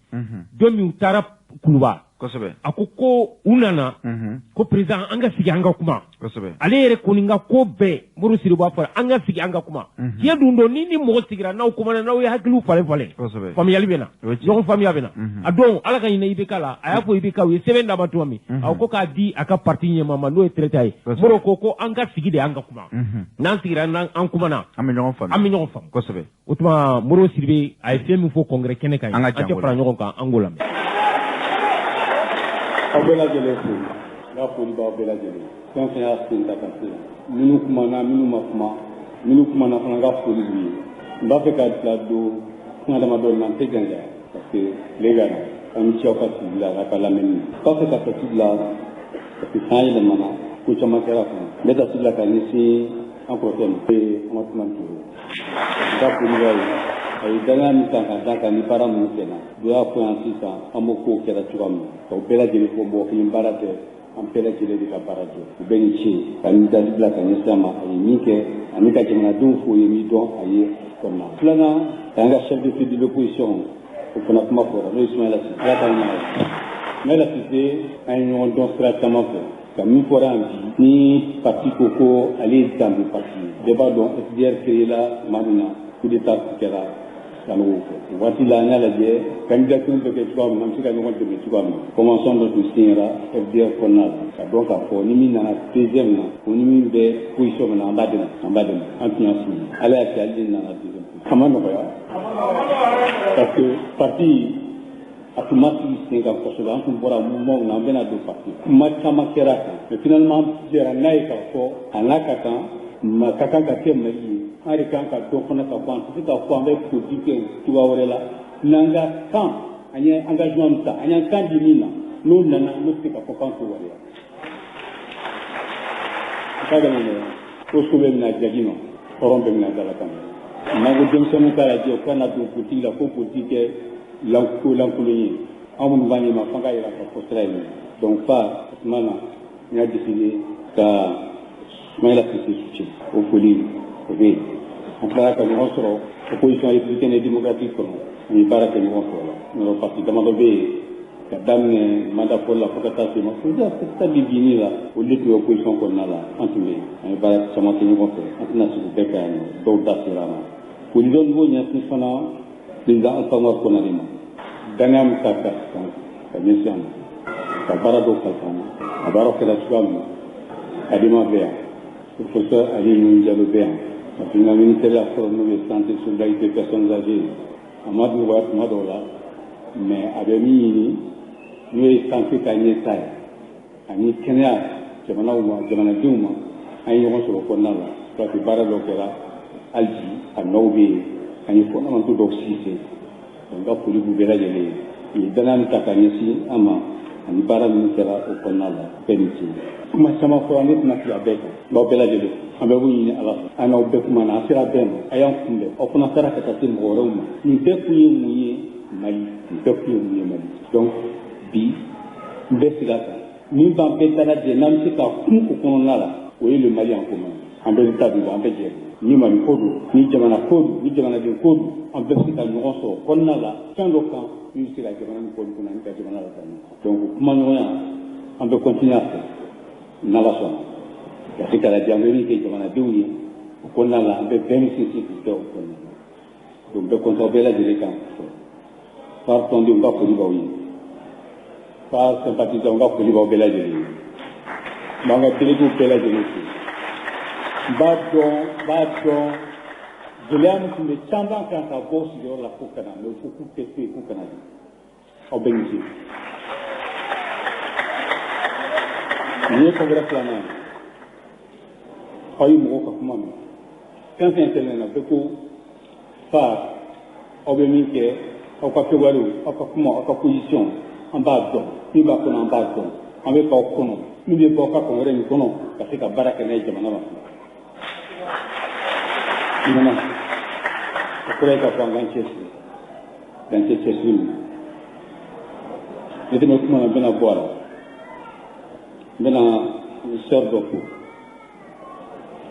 don min u taara Kuluba a ko u nana ko président an ka sigi an ka kuma ale yɛrɛ kɔni ka ko bɛɛ Modibo Sidibe b'a fɔ an ka sigi an ka kuma tiɲɛ dun don ni mɔgɔ sigira n'aw kumana n'aw ye hakiliw falen faamuyali bɛ na ɲɔgɔn faamuya bɛ na a don Ala ka ɲinɛ IBK la a y'a fɔ IBK u ye sɛbɛn d'a ma tuma min a ko k'a di a ka parti ɲɛmaa ma n'o ye traité ye Modibo ko an ka sigi de an ka kuma n'an sigira n'an kumana an bɛ ɲɔgɔn faamu o tuma Modibo Sidibe a ye fɛn min fɔ congrès kɛnɛ kan an tɛ fara ɲɔgɔn kan an k'o lamɛn. Aw bɛɛ lajɛlen fo n ka foli b'aw bɛɛ lajɛlen fɛn o fɛn y'a sen ta ka se minnu kumana minnu ma kuma minnu kumana fana n ka foli b'u ye n b'a fɛ ka bila don kuma damadɔ na n tɛ gɛlɛya parce que tile ka na an ni ce aw ka sigi la a ka lamɛnni n b'a fɛ ka fɛ sigi la parce que san yɛlɛmana ko caman kɛra kɔnɔ n bɛ taa sigi la ka ɲɛsin an kɔrɔkɛ ma an ka tuma tuuru n ka foli b'aw ye a ye danaya min ta ka da kan ni baara minnu kɛra do y'a fɔ yan sisan an b'o kow kɛra cogoya min na ka u bɛɛ lajɛlen fɔ mɔgɔ kelen baara tɛ an bɛɛ lajɛlen de ka baara jɔ u bɛ nin ce ka nin dali bila ka ɲɛsin a ma a ye min kɛ ani ka jamanadenw fo ye min dɔn a ye kɔnɔna filanan a y'an ka chef de file de l'opposition o fana kuma fɔra n'o ye Ismaïla Cissé ala ka ɲa Ismaïla Cissé an ye ɲɔgɔn dɔn sira caman fɛ ka min fɔra yan bi ni parti ko ko ale ye danbe parti ye bɛɛ b'a dɔn FDR créé la tuma min na coup d'état kɛra Sanogo fɛ o waati la an y'a lajɛ candidature bɛ kɛ cogoya min na an bɛ se ka ɲɔgɔn dɛmɛ cogoya min na convention dɔ tun signera FDR kɔnɔna la ka dɔn k'a fɔ ni min nana deuxième na o ni min bɛ position min na an b'a dɛmɛ an tun y'a signé ala y'a kɛ ale de nana deuxième a ma nɔgɔya parce que parti a tun ma sigi sen kan kosɛbɛ an tun bɔra mouvement na an bɛna don parti kuma caman kɛra kan mais finalement jɛra n'a ye k'a fɔ a n'a ka kan ma ka kan ka kɛ Mali ye an de kan ka dɔn fana ka fɔ an tɛ se k'a fɔ an bɛ politique kɛ cogoya wɛrɛ la n'an ka kan an ye engagement min ta an y'an kan di min na n'o nana n'o tɛ se k'a fɔ k'an t'o waleya a ka gɛlɛn dɛ ko so bɛ mina jagi ma hɔrɔn bɛ mina dalakan n'an ko denmisɛnninw k'a lajɛ u ka na don politique la ko politique kɛ lankolon ye anw minnu b'a ɲɛma f'an ka yira ka fɔ sira ye donc fa o tuma na n y'a décidé ka Ismaïla Cissé soutien o foli o bɛ yen an tilara ka ɲɔgɔn sɔrɔ opposition républicaine et démocratique kɔnɔ an ye baara kɛ ɲɔgɔn fɛ o la yɔrɔ parti damadɔ bɛ yen ka daminɛ mandat fɔlɔ la fo ka taa se ma fo ka di binni la olu de tun bɛ opposition kɔnɔna la an tun bɛ yen an ye baara caman kɛ ɲɔgɔn fɛ an tɛna sigi bɛɛ ka yan nɔ dɔw da sera a ma foli dɔ b'o ɲɛsin fana président Alpha Umaru Konare ma danaya min ka ɲɛsin a ma ka baara dɔw kalifa an na a baara kɛra cogoya min na Adama bɛ yan professeur Ali Nuhu Jalo bɛ yan parce que n ka ministère y'a fɔlɔ n'o ye santé solidarité personnes âgées a ma nɔgɔya tuma dɔw la mais a bɛ min ɲini n'o ye santé ka ɲɛta ye ani kɛnɛya jamanaw ma jamanadenw ma an ye ɲɔgɔn sɔrɔ o kɔnɔna la parce que baara dɔ kɛra hali bi a nɔw bɛ yen an ye fondamental dɔw sigi sen donc n ka foli b'u bɛɛ lajɛlen ye u ye danaya min ta ka ɲɛsin an ma ani baara minnu kɛra o kɔnɔna la bɛɛ ni ce kuma caman fɔra ne tɛna sigi a bɛɛ kan n b'aw bɛɛ lajɛlen an bɛ ɲini ala fɛ an n'aw bɛɛ kuma na an sera bɛɛ ma a y'an kunbɛn aw fana taara ka taa se mɔgɔ wɛrɛw ma nin bɛɛ kun ye mun ye Mali nin bɛɛ kun ye mun ye Mali donc bi n bɛ sigi a kan min b'an bɛɛ ta lajɛ n'an bɛ se ka kun o kɔnɔna la o ye le Mali en commun an bɛɛ ta bi an bɛɛ jɛ ni Mali ko don ni jamana ko don ni jamanaden ko don an bɛɛ bɛ se ka ɲɔgɔn sɔrɔ kɔnɔna la fɛn dɔ kan min bɛ se ka jamana ni kɔni kɔnɔ ani ka jamana la taa donc kuma ɲɔgɔnya an bɛ continuer a fɛ n'ala sɔnna ka se ka lajɛ an bɛ min kɛ jamanadenw ye o kɔnɔna la an bɛ bɛɛ ni sinsin k'u kɛ o kɔnɔna la donc bɛɛ kɔntɔ bɛɛ lajɛlen kan par tɔndenw ka foli b'aw ye par sympathisants ka foli b'aw bɛɛ lajɛlen ye n b'an ka délégués bɛɛ lajɛlen fo n b'a dɔn gɛlɛya min tun bɛ caman kan ka bɔ sigiyɔrɔ la ko kana mais fo k'u tɛ se k'u kana di aw bɛɛ ni ce nin ye congrès filanan ye aw ye mɔgɔw ka kuma mɛn fɛn fɛn tɛmɛna bɛɛ ko fa aw bɛ min kɛ aw ka kɛwalew aw ka kuma aw ka position an b'a dɔn min b'a kɔnɔ an b'a dɔn an bɛ k'aw kɔnɔ min bɛ bɔ aw ka congrès nin kɔnɔ ka se ka baara kɛ n'a ye jamana ma nana o kɔrɔ ye ka fɔ an k'an cɛsiri k'an cɛ cɛsiri min ne tɛmɛ kuma na n bɛna bɔ a la n bɛna sœur dɔ fo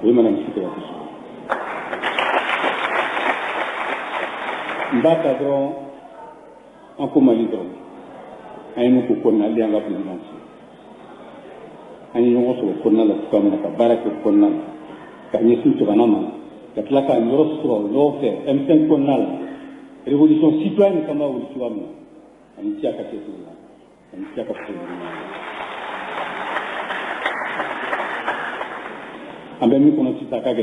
o ye madame Sikira kosɛbɛ n b'a ta dɔrɔn an ko Mali dɔrɔn an ye min k'o kɔnɔna hali an ka présidence an ye ɲɔgɔn sɔrɔ kɔnɔna la cogoya min na ka baara kɛ kɔnɔna la ka ɲɛsin jamana ma ka tila ka yɔrɔ sɔrɔ yɔrɔ fɛ M5 kɔnɔna la révolution citoyenne kama wuli cogoya min na ani ci a ka cɛsiri la ani ci a ka fɛn an bɛ min kɔnɔ sisan a ka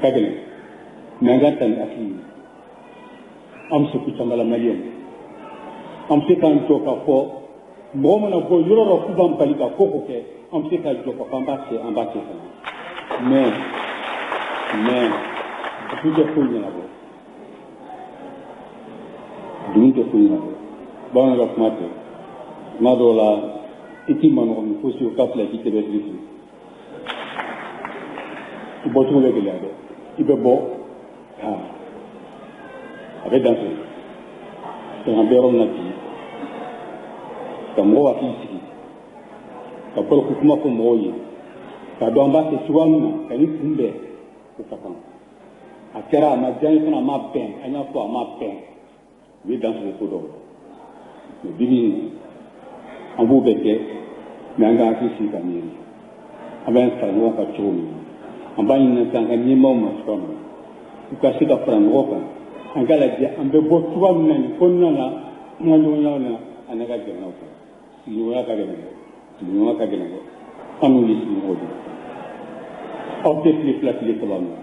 gɛlɛn mais an ka ta ni hakili ye an bɛ se ko caman la Maliyɛnw an bɛ se k'an jɔ k'a fɔ mɔgɔ mana bɔ yɔrɔ dɔ k'u b'an bali ka ko ko kɛ an bɛ se ka jɔ k'a fɔ an b'a kɛ fana mais dugu tɛ foyi ɲɛnabɔ bamananw ka kuma tɛ tuma dɔw la i t'i manɔgɔ min fo se o ka fila k'i tɛbɛ fili fili i bɔcogo bɛ gɛlɛya dɛ i bɛ bɔ a bɛ dan fɛ donc an bɛ yɔrɔ min na bi ka mɔgɔw hakili sigi ka bɔlɔko kuma fɔ mɔgɔw ye k'a dɔn an b'a kɛ cogoya min na ka ni kunbɛn o ka kan a kɛra a ma diya n ye fana a ma bɛn an y'a fɔ a ma bɛn u ye dan sɔrɔ ko dɔw la mais bibi in na an b'o bɛɛ kɛ mais an ka hakili sigi ka miiri an bɛ fara ɲɔgɔn kan cogo min an b'a ɲini k'an ka ɲɛmaaw ma cogoya min u ka se ka fara ɲɔgɔn kan an ka lajɛ an bɛ bɔ cogoya min na nin kɔnɔna na kuma ɲɔgɔnyaw na an ka jamanaw kan sigiɲɔgɔnya ka gɛlɛn dɛ sigiɲɔgɔnya ka gɛlɛn dɛ an n'u ye sigiɲɔgɔn de aw tɛ tile fila tile saba ma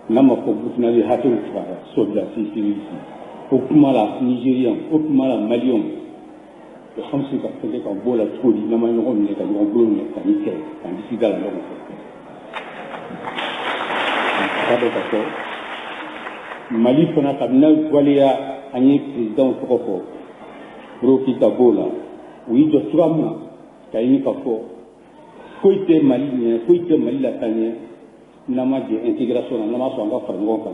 n'a ma fɔ burukinabe hakɛw fagara sɔrɔdasi sivilisi o kuma la nigériens o kuma la maliens an bɛ se ka fɛn kɛ ka bɔ o la cogo di n'an ma ɲɔgɔn minɛ ka ɲɔgɔn bolo minɛ ka ni kɛlɛ ka disi da la ɲɔgɔn fɛ ka dɔn ka fɔ mali fana kabini waleya an ye président tɔgɔ fɔ Rohey Keita b'o la u y'i jɔ cogoya min na ka ɲini ka fɔ foyi tɛ mali ɲɛ foyi tɛ mali lataa ɲɛ n'an ma jɛ intégration na n'an ma sɔn an ka fara ɲɔgɔn kan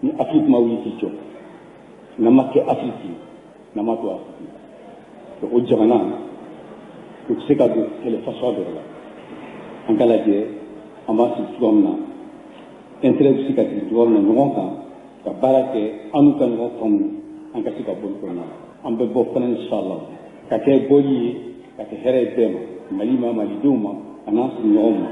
ni Afrique ma wuli k'i jɔ n'an ma kɛ Afrique ye n'an ma to Afrique o jamana u tɛ se ka don kɛlɛ fasuguya dɔ la an ka lajɛ an b'a sigi cogoya min na intérêt bɛ se ka sigi cogoya min na ɲɔgɔn kan ka baara kɛ an n'u ka ɲɔgɔn faamu an ka se ka bɔ nin kɔnɔna na an bɛ bɔ fana inshallah ka kɛ bɔli ye ka kɛ hɛrɛ ye bɛɛ ma mali ma malidenw ma a n'an sigi ɲɔgɔn ma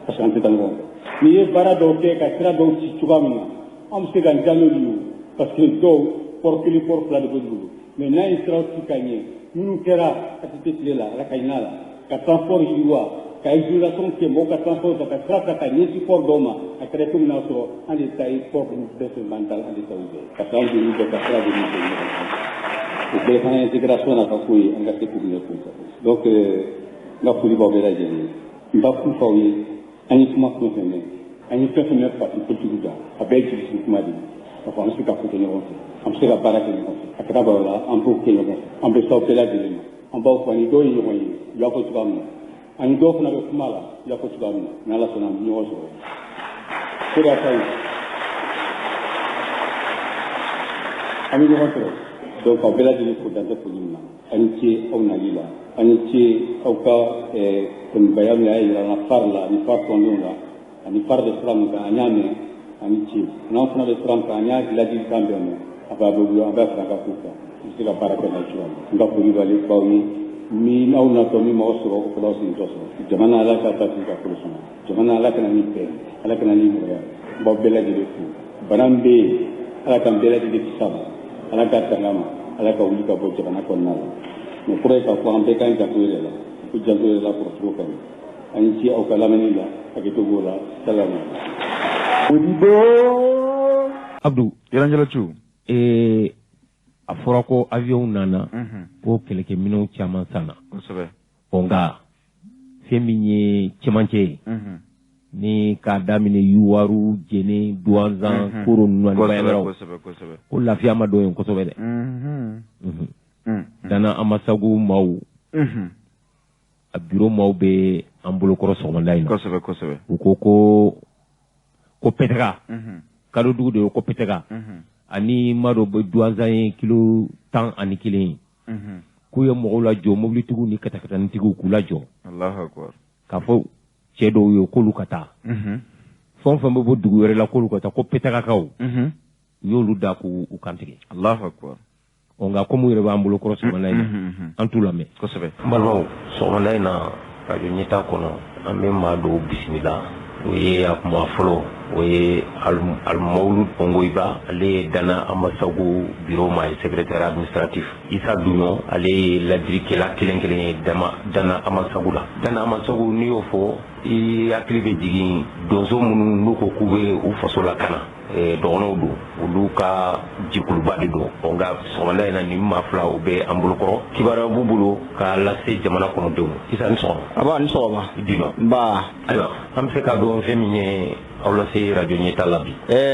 parce que an tɛ taa ɲɔgɔn fɛ n'i ye baara dɔw kɛ ka sira dɔw ci cogoya min na an bɛ se ka diya n'olu ye parce que dɔw port kelen port fila de b'olu bolo mais n'a ye siraw ci ka ɲɛ minnu kɛra ATT tile la ala ka ɲin'a la ka transport yiriwa ka exonération kɛ mɔgɔw ka transport ta ka sira ta ka ɲɛsin port dɔw ma a kɛra cogo min na sɔrɔ an de ta ye port ninnu bɛɛ fɛ mental an de ta y'u bɛɛ ka taa an joli bɛɛ ka sira de ɲɛsin ɲɔgɔn kan o bɛɛ fana intégration na ka ko ye an ka se k'u minɛ k'u ta donc n ka foli b'aw bɛɛ lajɛlen n b'a kun f'aw ye an ye kuma fɛn fɛn mɛn an ye fɛn fɛn mɛn parti politique la a bɛɛ ye jigisigi kuma de ye k'a fɔ an bɛ se ka ko kɛ ɲɔgɔn fɛ an bɛ se ka baara kɛ ɲɔgɔn fɛ a kɛra baro la an b'o kɛ ɲɔgɔn fɛ an bɛ s'aw bɛɛ lajɛlen ma an b'aw fɔ ani dɔw ye ɲɔgɔn ye u y'a fɔ cogoya min na ani dɔw fana bɛ kuma la u y'a fɔ cogoya min na ni ala sɔnna an bɛ ɲɔgɔn sɔrɔ o de y'a ta ye an bɛ ɲɔgɔn sɔrɔ donc aw bɛɛ lajɛlen fo dan tɛ foli min na a ni ce aw nali la a ni ce aw ka tɛmɛbaya min y'a jira an na far la ani far tɔndenw la ani far bɛ sira min kan an y'a mɛn a ni ce n'an fana bɛ sira min kan an y'a ladilikan bɛɛ mɛn a b'a bɛ bolo an b'a fara an ka ko kan an bɛ se ka baara kɛ n'a cogoya min n ka foli b'ale baw ye ni aw natɔ min m'aw sɔrɔ o fɔlɔ sen dɔ sɔrɔ jamana ala ka basigi ka kolo sɔnna jamana ala kana ni bɛn ala kana ni nɔgɔya n b'aw bɛɛ lajɛlen fo bana min bɛ yen ala k'an bɛɛ lajɛlen kisa ma ala ka tanga ma ala ka wuli ka bɔ jamana kɔnɔna la mais kɔrɔ ye k'a fɔ an bɛɛ k'an janto yɛrɛ la ko janto yɛrɛ la kɔrɔcogo ka ɲi an ye ci aw ka lamɛnni la hakɛto b'o la salamu Modibo Abdou Yaranjalachu a fɔra ko avion nana ko kɛlɛkɛminɛnw caman sanna kosɛbɛ nka fɛn min ye cɛmancɛ ye ni k'a daminɛ yuwaru jɛnɛ duwanzan koro ninnu ani bayɛlɛraw ko lafiya ma dɔn yen kosɛbɛ dɛ dana amasagu maaw a biro maaw bɛ an bolokɔrɔ sɔgɔmada in na u ko pɛtɛga kalo dugu de ye ko pɛtɛga ani mado bɛ duwanzan ye kilo 11 ye k'u ye mɔgɔw lajɔ mobilitigiw ni katakatanitigiw k'u lajɔ k'a fɔ cɛ dɔw ye k'olu ka taa fɛn o fɛn bɛ bɔ dugu wɛrɛ la k'olu ka taa ko pɛtɛgakaw u y'olu da k'u kantigɛ nka komi yɛrɛ b'an bolo kɔrɔ sɔgɔmada in na an t'u lamɛn kosɛbɛ n balimaw sɔgɔmada in na radio ɲɛta kɔnɔ an bɛ maa dɔw bisimila o ye a kuma fɔlɔ o ye alimawulu Kongoiba ale ye Dana Amasagu bureau ma ye secrétaire administratif Isa Dunyo ale ye ladirikɛla kelen kelen ye Dana Amasagu la Dana Amasagu n'i y'o fɔ i hakili bɛ jigin donso minnu n'u ko k'u bɛ u faso lakana dɔgɔnɔw don olu ka jikuluba de don nka sɔgɔmada in na nin maa fila u bɛ an bolokɔrɔ kibaruya b'u bolo k'a lase jamana kɔnɔdenw Isa ni sɔgɔma aba ni sɔgɔma dima ba ayiwa an bɛ se k'a dɔn fɛn min ye aw lase radio ɲɛta la bi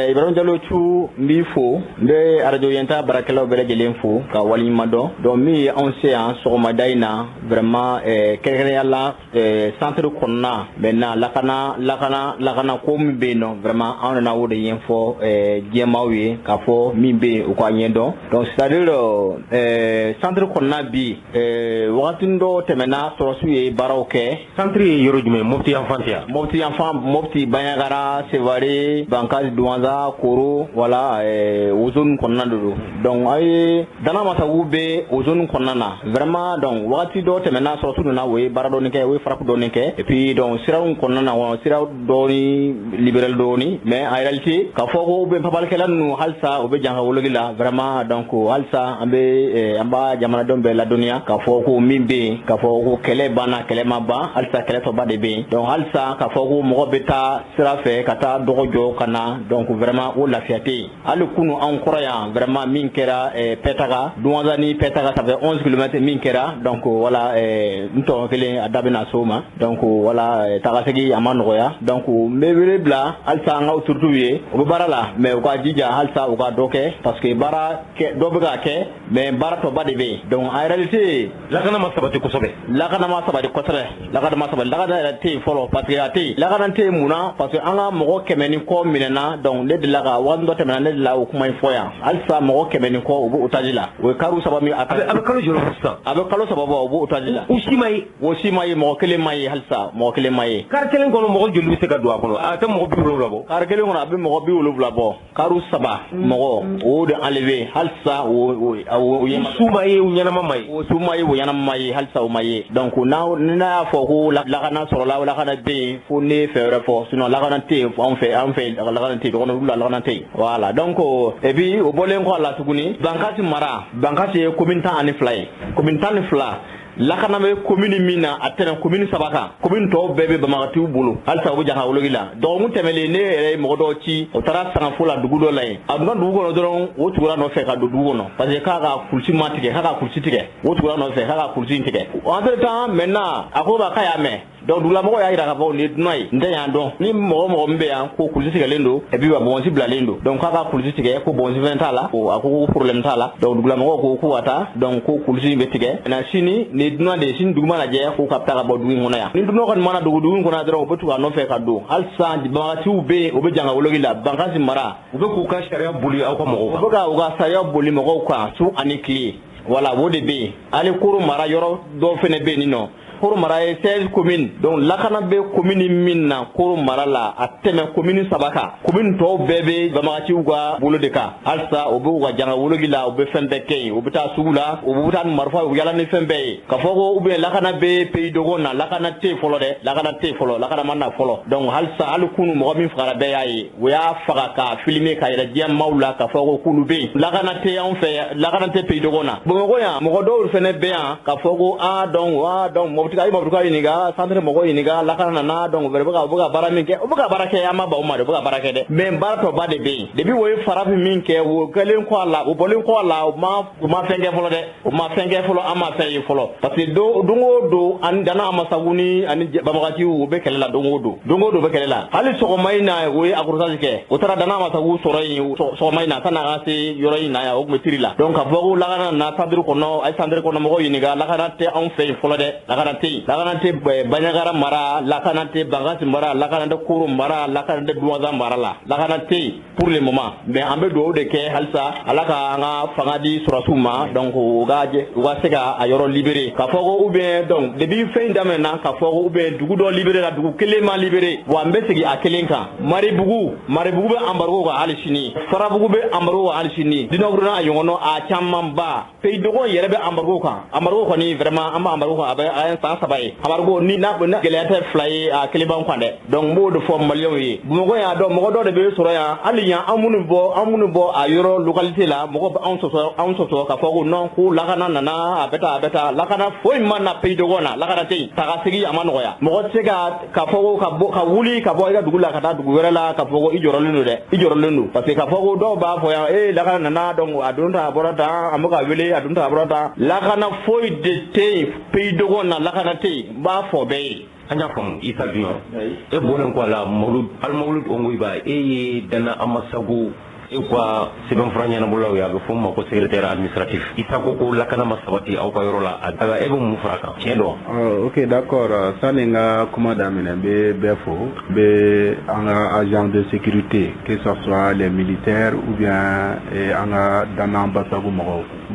Ibrahima Jalo Cu n b'i fo n bɛ radio ɲɛta baarakɛlaw bɛɛ lajɛlen fo ka waleɲuman dɔn donc min ye anw se yan sɔgɔmada in na vraiment kɛrɛnkɛrɛnya la centre kɔnɔna maintenant lakana ko min bɛ yen nɔ vraiment anw nana o de ɲɛfɔ diɲɛmaaw ye k'a fɔ min bɛ yen u k'a ɲɛdɔn donc c'est à dire centre kɔnɔna bi wagati dɔ tɛmɛna sɔrɔsiw ye baaraw kɛ centre ye yɔrɔ jumɛn Mopti yanfan tɛ yan Mopti Banɲagara Dana, Sevare, Bankasi, Douanza, Koro, voilà, aux zones qu'on a de l'eau. Donc, Dana Masaoube, aux zones qu'on a. Vraiment, donc, Wati d'autres maintenant, surtout dans la way, Baradonique, oui, Frappodonique, et puis, donc, Siraou qu'on a, Siraou Doni, Libéral Doni, mais en réalité, Kaforo, Ben Papalkela, nous, Halsa, Obedjan, Ologila, vraiment, donc, Halsa, Amba, Yamanadon, La Donia, Kaforo, Mimbe, Kaforo, Kele Bana, Kele Maba, Halsa, Kele Toba de B. Donc, Halsa, Kaforo, Morobeta, Serafe, Kata, Dorojo, Kana, donc, vraiment, ou la fierté. À le coup, nous, en croyant, vraiment, Minkera, Petara, Douanzani, Petara, ça fait 11 km, Minkera, donc, voilà, nous sommes à Dabena Soma, donc, voilà, Tarasegi, Amanoya, donc, Mebla, Halsa, surtout, au Barala, mais au Dija, Halsa, au Doke, parce que Bara, Dobega, mais Bara Toba de B. Donc, en réalité, la Ganama Sabati Kosobe, la Ganama Sabati Kosobe, la Ganama Sabati, la Ganama Follow, Patriati, la Ganante Mouna, parce que Anga Moro Kemeniko Minena, donc, l'aide de la Wando Temenade la Okumai Foya, Alsa Moro Kemeniko, ou Tajila, ou Karu Sabami, avec Kalo Sababo, ou Tajila, Ushimai, Mokele Mai, Halsa, Mokele Mai, Karkelen Moro Juluseka Duakono, Atamo Bulabo, Karkelon Abu Morobi Ulabo, Karu Saba, Moro, ou de Enlevé, Halsa, ou Sumaye, ou Yanamai, ou Sumaye, ou Yanamai, Halsa, ou Maye. Donc, now, Nina for la Lagana sur la Lagana Day, Fourné, faire force, sinon Laganate, on fait Laganate, on roule la Laganate. Voilà, donc, et puis, au Bolenko, la Suguni, Bankasi Mara, Bankasi, Comintan and Fly, Comintan Fla. Lakana me commune mina atena commune sabaka commune to bebe bamagati bulu alsa bu jaha wologila do mu temele ne modo ci o tara sanga fula dugudo lay aduna dugo no doron o tura no fe ka dugo no parce que ka kulsi matike ka kulsi tike o tura no fe ka kulsi tike en ce temps maintenant akoba kaya me donc dula mo ya ira ka bo ni dunai ndenya don ni mo mbe ya ko kulsi tike lendo e bi ba bon sibla lendo donc ka kulsi tike ko bon siventala ko akoko problème tala donc dula mo ko wata donc ko kulsi be tike na sini ni duna de sin duguma la je ko kapta ka bodu ngona ya ni duno kon mana dugu ngona dara obetu ka no fe ka do hal sa di ba ti ube obe janga wologila banka simara ube ku ka sharia buli aw ko mo ko ga uga sharia buli mo ko ka su anikli wala wode be ale kuru mara yoro do fene be ni no Koro Mara est 16 communes. Donc, Lakana be commune minna Koro Mara la a teme commune sabaka. Commune to bebe bamati uga bolo deka. Alsa obe uga janga wologila obe fembe kei obe ta sugula obe ta marfa yala ni fembe. Kafoko ube Lakana be pays dogona Lakana te folo de Lakana te folo Lakana manna folo. Donc Alsa alukunu mo min fara be yayi. Oya fara ka filmer ka ila diam maula kafoko kunu be. Lakana te on fait Lakana te pays dogona. Bongo ya mo do fene be an kafoko donc tika ima buka iniga santre mogo iniga lakana na donc buka baraminke buka barake ama ba umma buka barake de mais barato ba de be debi wo farafi minke wo galen ko ala wo bolen ko ala ma fenge folo de ma fenge folo ama fenge folo parce que do an dana ama saguni ani bamagati wo be kelela dongo do be kelela hali so maina wo akurusage ke o tara dana ama sagu sorai so maina sana ase yoroi na ya o metirila donc avogo lakana na sadru kono ay sandre kono mogo iniga lakana te on fe folo de lakanante banyagara mara lakanante bagasi mara lakanante kuru mara lakanante duwaza mara la lakanante pour le moment mais ambe do de ke halsa alaka nga fangadi surasuma donc uga sega ayoro libéré ka fogo ou bien donc depuis fin d'amena ka fogo ou bien dugu do libéré la dugu kelema libéré wa ambe segi akelenka maribugu be ambargo ga alishini farabugu be ambargo ga alishini dinogruna ayongono a chamamba pay dogo yerebe ambargo ko ni vraiment amba ambargo ko abe sabaye amargo ni na gelata fly a keliban kwande donc mo de forme malion yi mo go ya do mo do de be soro ya alinya amunu bo a yoro localité la mo go on so ka fogo non ko lakana nana abeta lakana foi manna pe de gona lakana te taga sigi amano ya mo go sega ka fogo ka wuli ka boy ga dugula ka ta dugu werala ka fogo ijoro lenu parce que ka fogo do ba fo ya lakana nana donc adunta borata amuka wele adunta borata lakana foi de te pe de gona lakana te ba fo be anya fam isa biyo e bolen ko la mawlud al mawlud o ngoy ba e dana amasago e quoi c'est bon franya na bulaw ya fo ma ko secrétaire administratif isako ko lakana masabati au ka yorola aga e bon fraka tiendo OK d'accord ça nenga comment d'amener befo be anga agent de sécurité que ce soit les militaires ou bien anga dans ambassade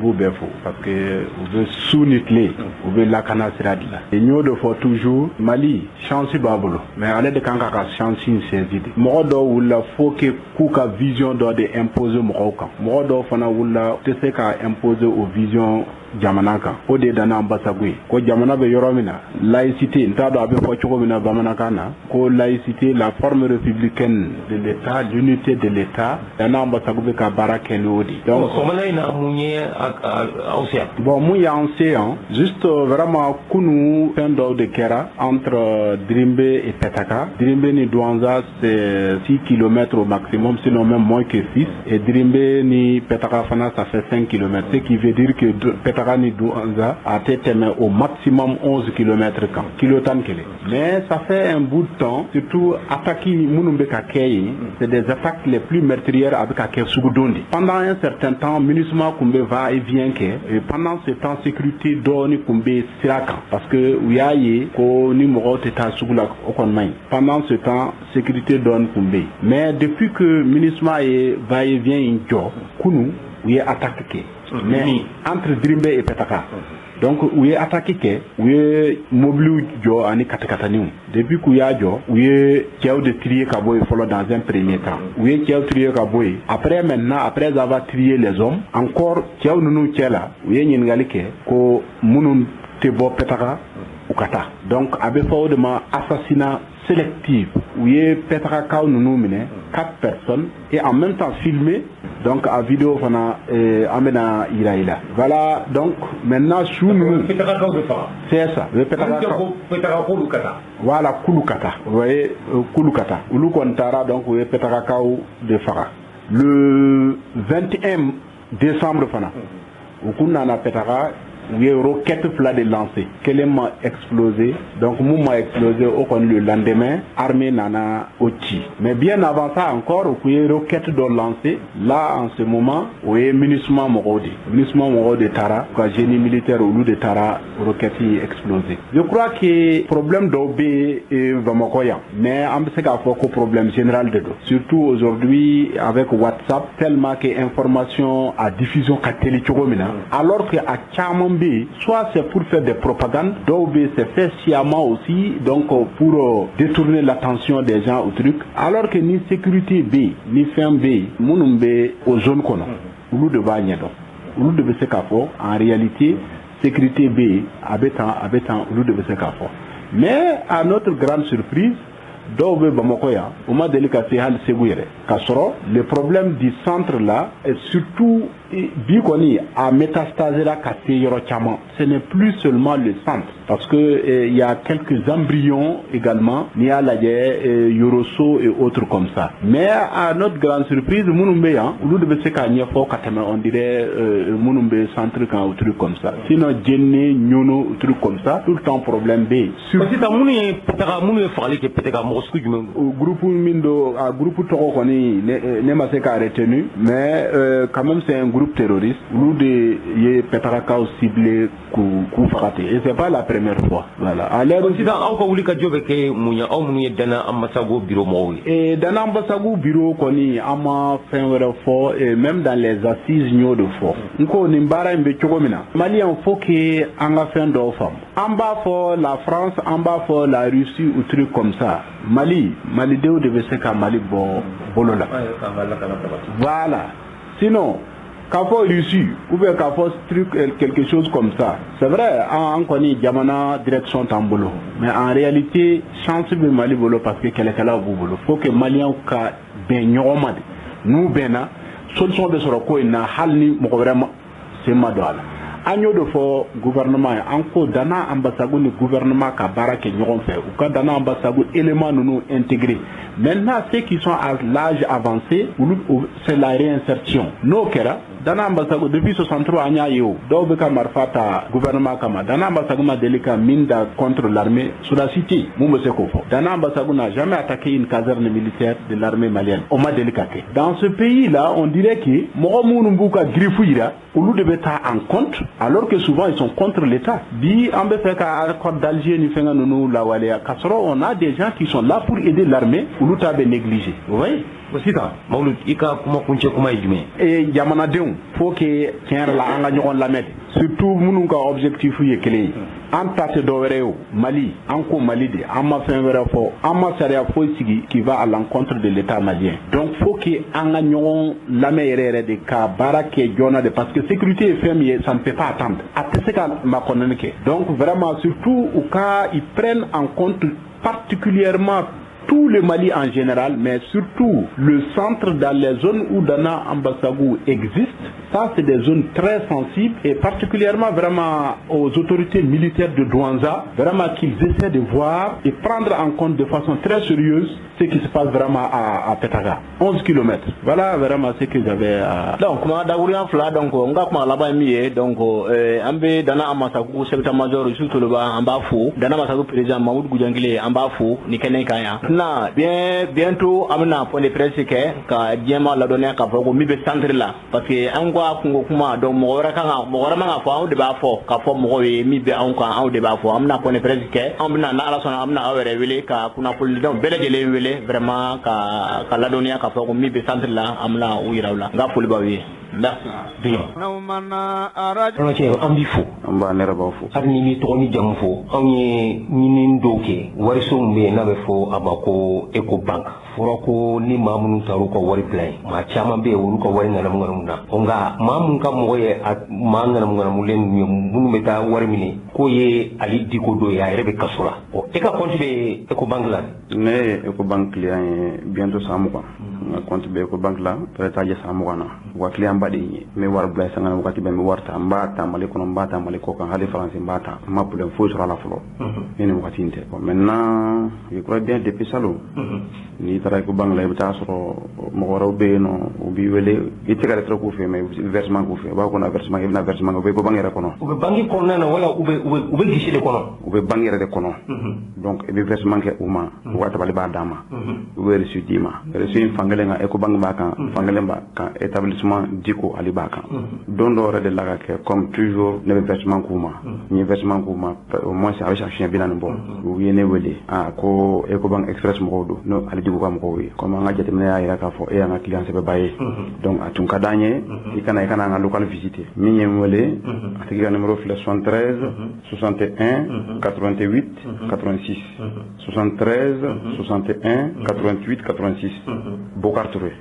vous befo parce que vous veut sounitler vous veut lakana siradila et nous de fois toujours Mali chance babolo mais allez de kanga ka chance saisidi modo wala faut que kuka vision do de imposer modo fana wala te se ka imposer aux vision jamanaka o de dana ambasagui ko jamana be yoromina laïcité ntado abe fo choko mina bamanaka na ko laïcité la forme républicaine de l'état l'unité de l'état dana ambasagui ka barakeni odi donc ina munye bon mouya ancien juste vraiment kunu fendo de kera entre Drimbe et Petaka. Drimbe ni Douanza c'est 6 km au maximum sinon même moins que 6 et Drimbe ni Petaka fana ça fait 5 km ce qui veut dire que Petaka ni Douanza a été au maximum 11 km quand kilotan kele mais ça fait un bout de temps surtout attaquer Munumbe Kakei c'est des attaques les plus meurtrières avec Kakei Sugudondi pendant un certain temps MINUSMA Kumbe va et vient que et pendant ce temps sécurité donne Kumbe Siraka parce que ouyaye ko ni moro teta sugula okonmai pendant ce temps sécurité donne Kumbe mais depuis que MINUSMA va et vient in jo kunu ouye attaqué mais entre Drimbe et Petaka donc ouye attaqué ke ouye mobile jo ani katakatani depuis kouya jo ouye tiao de trier kaboy follow dans un premier temps ouye tiao trier kaboy après maintenant après avoir trié les hommes encore tiao nunu tiela ouye nyingali ke ko munun tebo Petaka ukata donc abe fo de ma assassinat sélectif ouye Petaka kaw nunu mine 4 personnes et en même temps filmé donc à vidéo fana amena iraila voilà donc maintenant sous nous c'est ça le Petaka kulukata voilà kulukata vous voyez kulukata ulu kontara donc ouye Petaka kaw de Fara le 21 décembre fana ukuna na Petaka oui, roquette plat de lancer, qu'elle-même explosé. Donc, mouvement explosé au le lendemain, armée nana Ochi. Mais bien avant ça encore, oui, roquette de lancer. Là, en ce moment, oui, MINUSMA Morodi. MINUSMA Morodi Tara, quoi, génie militaire au loup de Tara, roquette explosé. Je crois que problème d'obé et Vamokoya. Mais, on sait qu'il faut un problème général de dos. Surtout aujourd'hui, avec WhatsApp, tellement que information à diffusion catholique, alors que à Tchamon, soit c'est pour faire des propagandes, d'autres c'est fait sciemment aussi, donc pour détourner l'attention des gens au truc, alors que ni sécurité B, ni fin B, Mounumbe aux zones qu'on a, ou de Bagnedo, ou de Bessekafo, en réalité, sécurité B, habitant, ou de Bessekafo. Mais à notre grande surprise, Dobe Bamokoya, au moment délicaté Hal Seguire, Kassoro, le problème du centre là est surtout Bikoni à métastasé la ce n'est plus seulement le centre parce que il y a quelques embryons également Nia Laye, Yoroso et autres comme ça. Mais à notre grande surprise, Mounumbe, au lieu de se gagner fort, on dirait Mounumbe centre quand un truc comme ça. Sinon Djenné, Nyono, un truc comme ça, tout le temps problème B. Si t'as Mouni, peut-être Mouni fallait que peut-être groupe Mindo, groupe Toro Koni, n'est pas retenu, mais quand même c'est un groupe terroriste, nous de Petraka ciblé coup fraté. Et c'est pas la première fois. Voilà. Alors, et dans l'ambassade bureau koni ama fin fort et même dans les assises de fort. Nko nimbara mbe chogomina. Mali en faut que anga fin de femme. En bas for la France, en bas for la Russie ou truc comme ça. Mali Déo devait se qu'à Mali bolola. Voilà. Sinon, quand faut Russie, ou bien quand faut quelque chose comme ça. C'est vrai, on connaît Yamana direction Tambolo. Mais en réalité, chance de Mali bolo parce que quelqu'un là vous bolo. Faut que Maliens ka ben yoromade. Nous bena, solution de soroko na halni vraiment c'est madouala. Agneau de fort gouvernement encore dana ambassade ni gouvernement ka barake nyoron fait ou ka dana ambassade élément nous intégrés. Maintenant ceux qui sont à l'âge avancé c'est la réinsertion. No kera dana ambasago depuis 63 anya yo do be ka marfata gouvernement kama dana ambasago ma delika minda contre l'armée sur la cité mumbe se ko fo dana ambasago n'a jamais attaqué une caserne militaire de l'armée malienne on m'a délicaté dans ce pays là on dirait que mo munu mbuka grifuira au lieu de mettre en compte alors que souvent ils sont contre l'état bi ambe fait ka accord d'Alger ni fenga nous la walea kasoro on a des gens qui sont là pour aider l'armée ou l'outa be négligé vous voyez aussi ça Maulud ika kuma kunche kuma ijme et jamana deun faut que tiens la anga ñokon la met surtout munu ka objectif yi kele en tate do wereo Mali anko Mali de amma fen wera fo amma sharia fo sigi qui va à l'encontre de l'état malien donc faut que anga ñokon la meilleur de ka barake jona de parce que sécurité et fermier ça ne peut pas attendre ateseka ma konenke donc vraiment surtout au cas ils prennent en compte particulièrement tout le Mali en général, mais surtout le centre dans les zones où Dana Ambasagou existe. Ça, c'est des zones très sensibles et particulièrement vraiment aux autorités militaires de Douanza, vraiment qu'ils essaient de voir et prendre en compte de façon très sérieuse ce qui se passe vraiment à Petaga. 11 km. Voilà vraiment ce que j'avais à... Donc, on a là-bas mis, donc, Ambe Dana Ambasagou, secrétaire-major, surtout le bas en bas fou, Dana Ambasagou, président Mahmoud Goudjangile, en bas fou, Nikene Kaya. Na bientôt amna point de presse que ka diema la donner ka fogo mi be centre là parce que angwa kungo kuma donc mo wara ma fa on de ba fo ka fo mo mi be an ka on de ba fo amna point de presse que amna na ala sona amna awere wele ka kuna pul donc bele jele wele vraiment ka la donner ka fogo mi be centre là amna o yirawla nga pul ba wi merci bien on tient ambifo amba nera ba fo adni mi to ni jam fo onye nyinin doke wari so mbe na be fo abako Ecobank furako ni mamunu taru ko wari plan ma chama be wuru ko wari ngana ngana onga mamun kam mo ye mangana ngana mulen munu meta wari mini ko ye ali diko do ya rebe kasura o e ka compte be Ecobank la ne Ecobank client bientôt samu ko na compte be Ecobank la preta je samu ko na wa client badi me war blay sangana wakati be me warta mbata mali ko mbata mali ko kan hali français mbata ma problème fo sur la flo ni wakati inte maintenant je crois bien depuis salo ni tara ko bang lay ta so mo wara be no bi wele itika retro ko fe mais versement ko fe ba ko na versement be ko bangere ko no ube bangi ko na wala ube gisile ko no ube bangere de ko no donc be versement ke uma wata bali ba dama ube reçu dima reçu fangale nga e ko bang ba kan fangale ba kan établissement diko ali ba kan dondo re de la ke comme toujours le versement ko uma ni versement ko uma au moins ça va chercher bien bon ou yene wele ko e ko bang express mo do no ali diko ko mo wi comme nga jati mena ya ka fo e nga client se be baye donc atun ka danye ikana nga local visiter mi nyem wele atiki ga numéro 73 61 88 86 73 61 88 86 Bokar Touré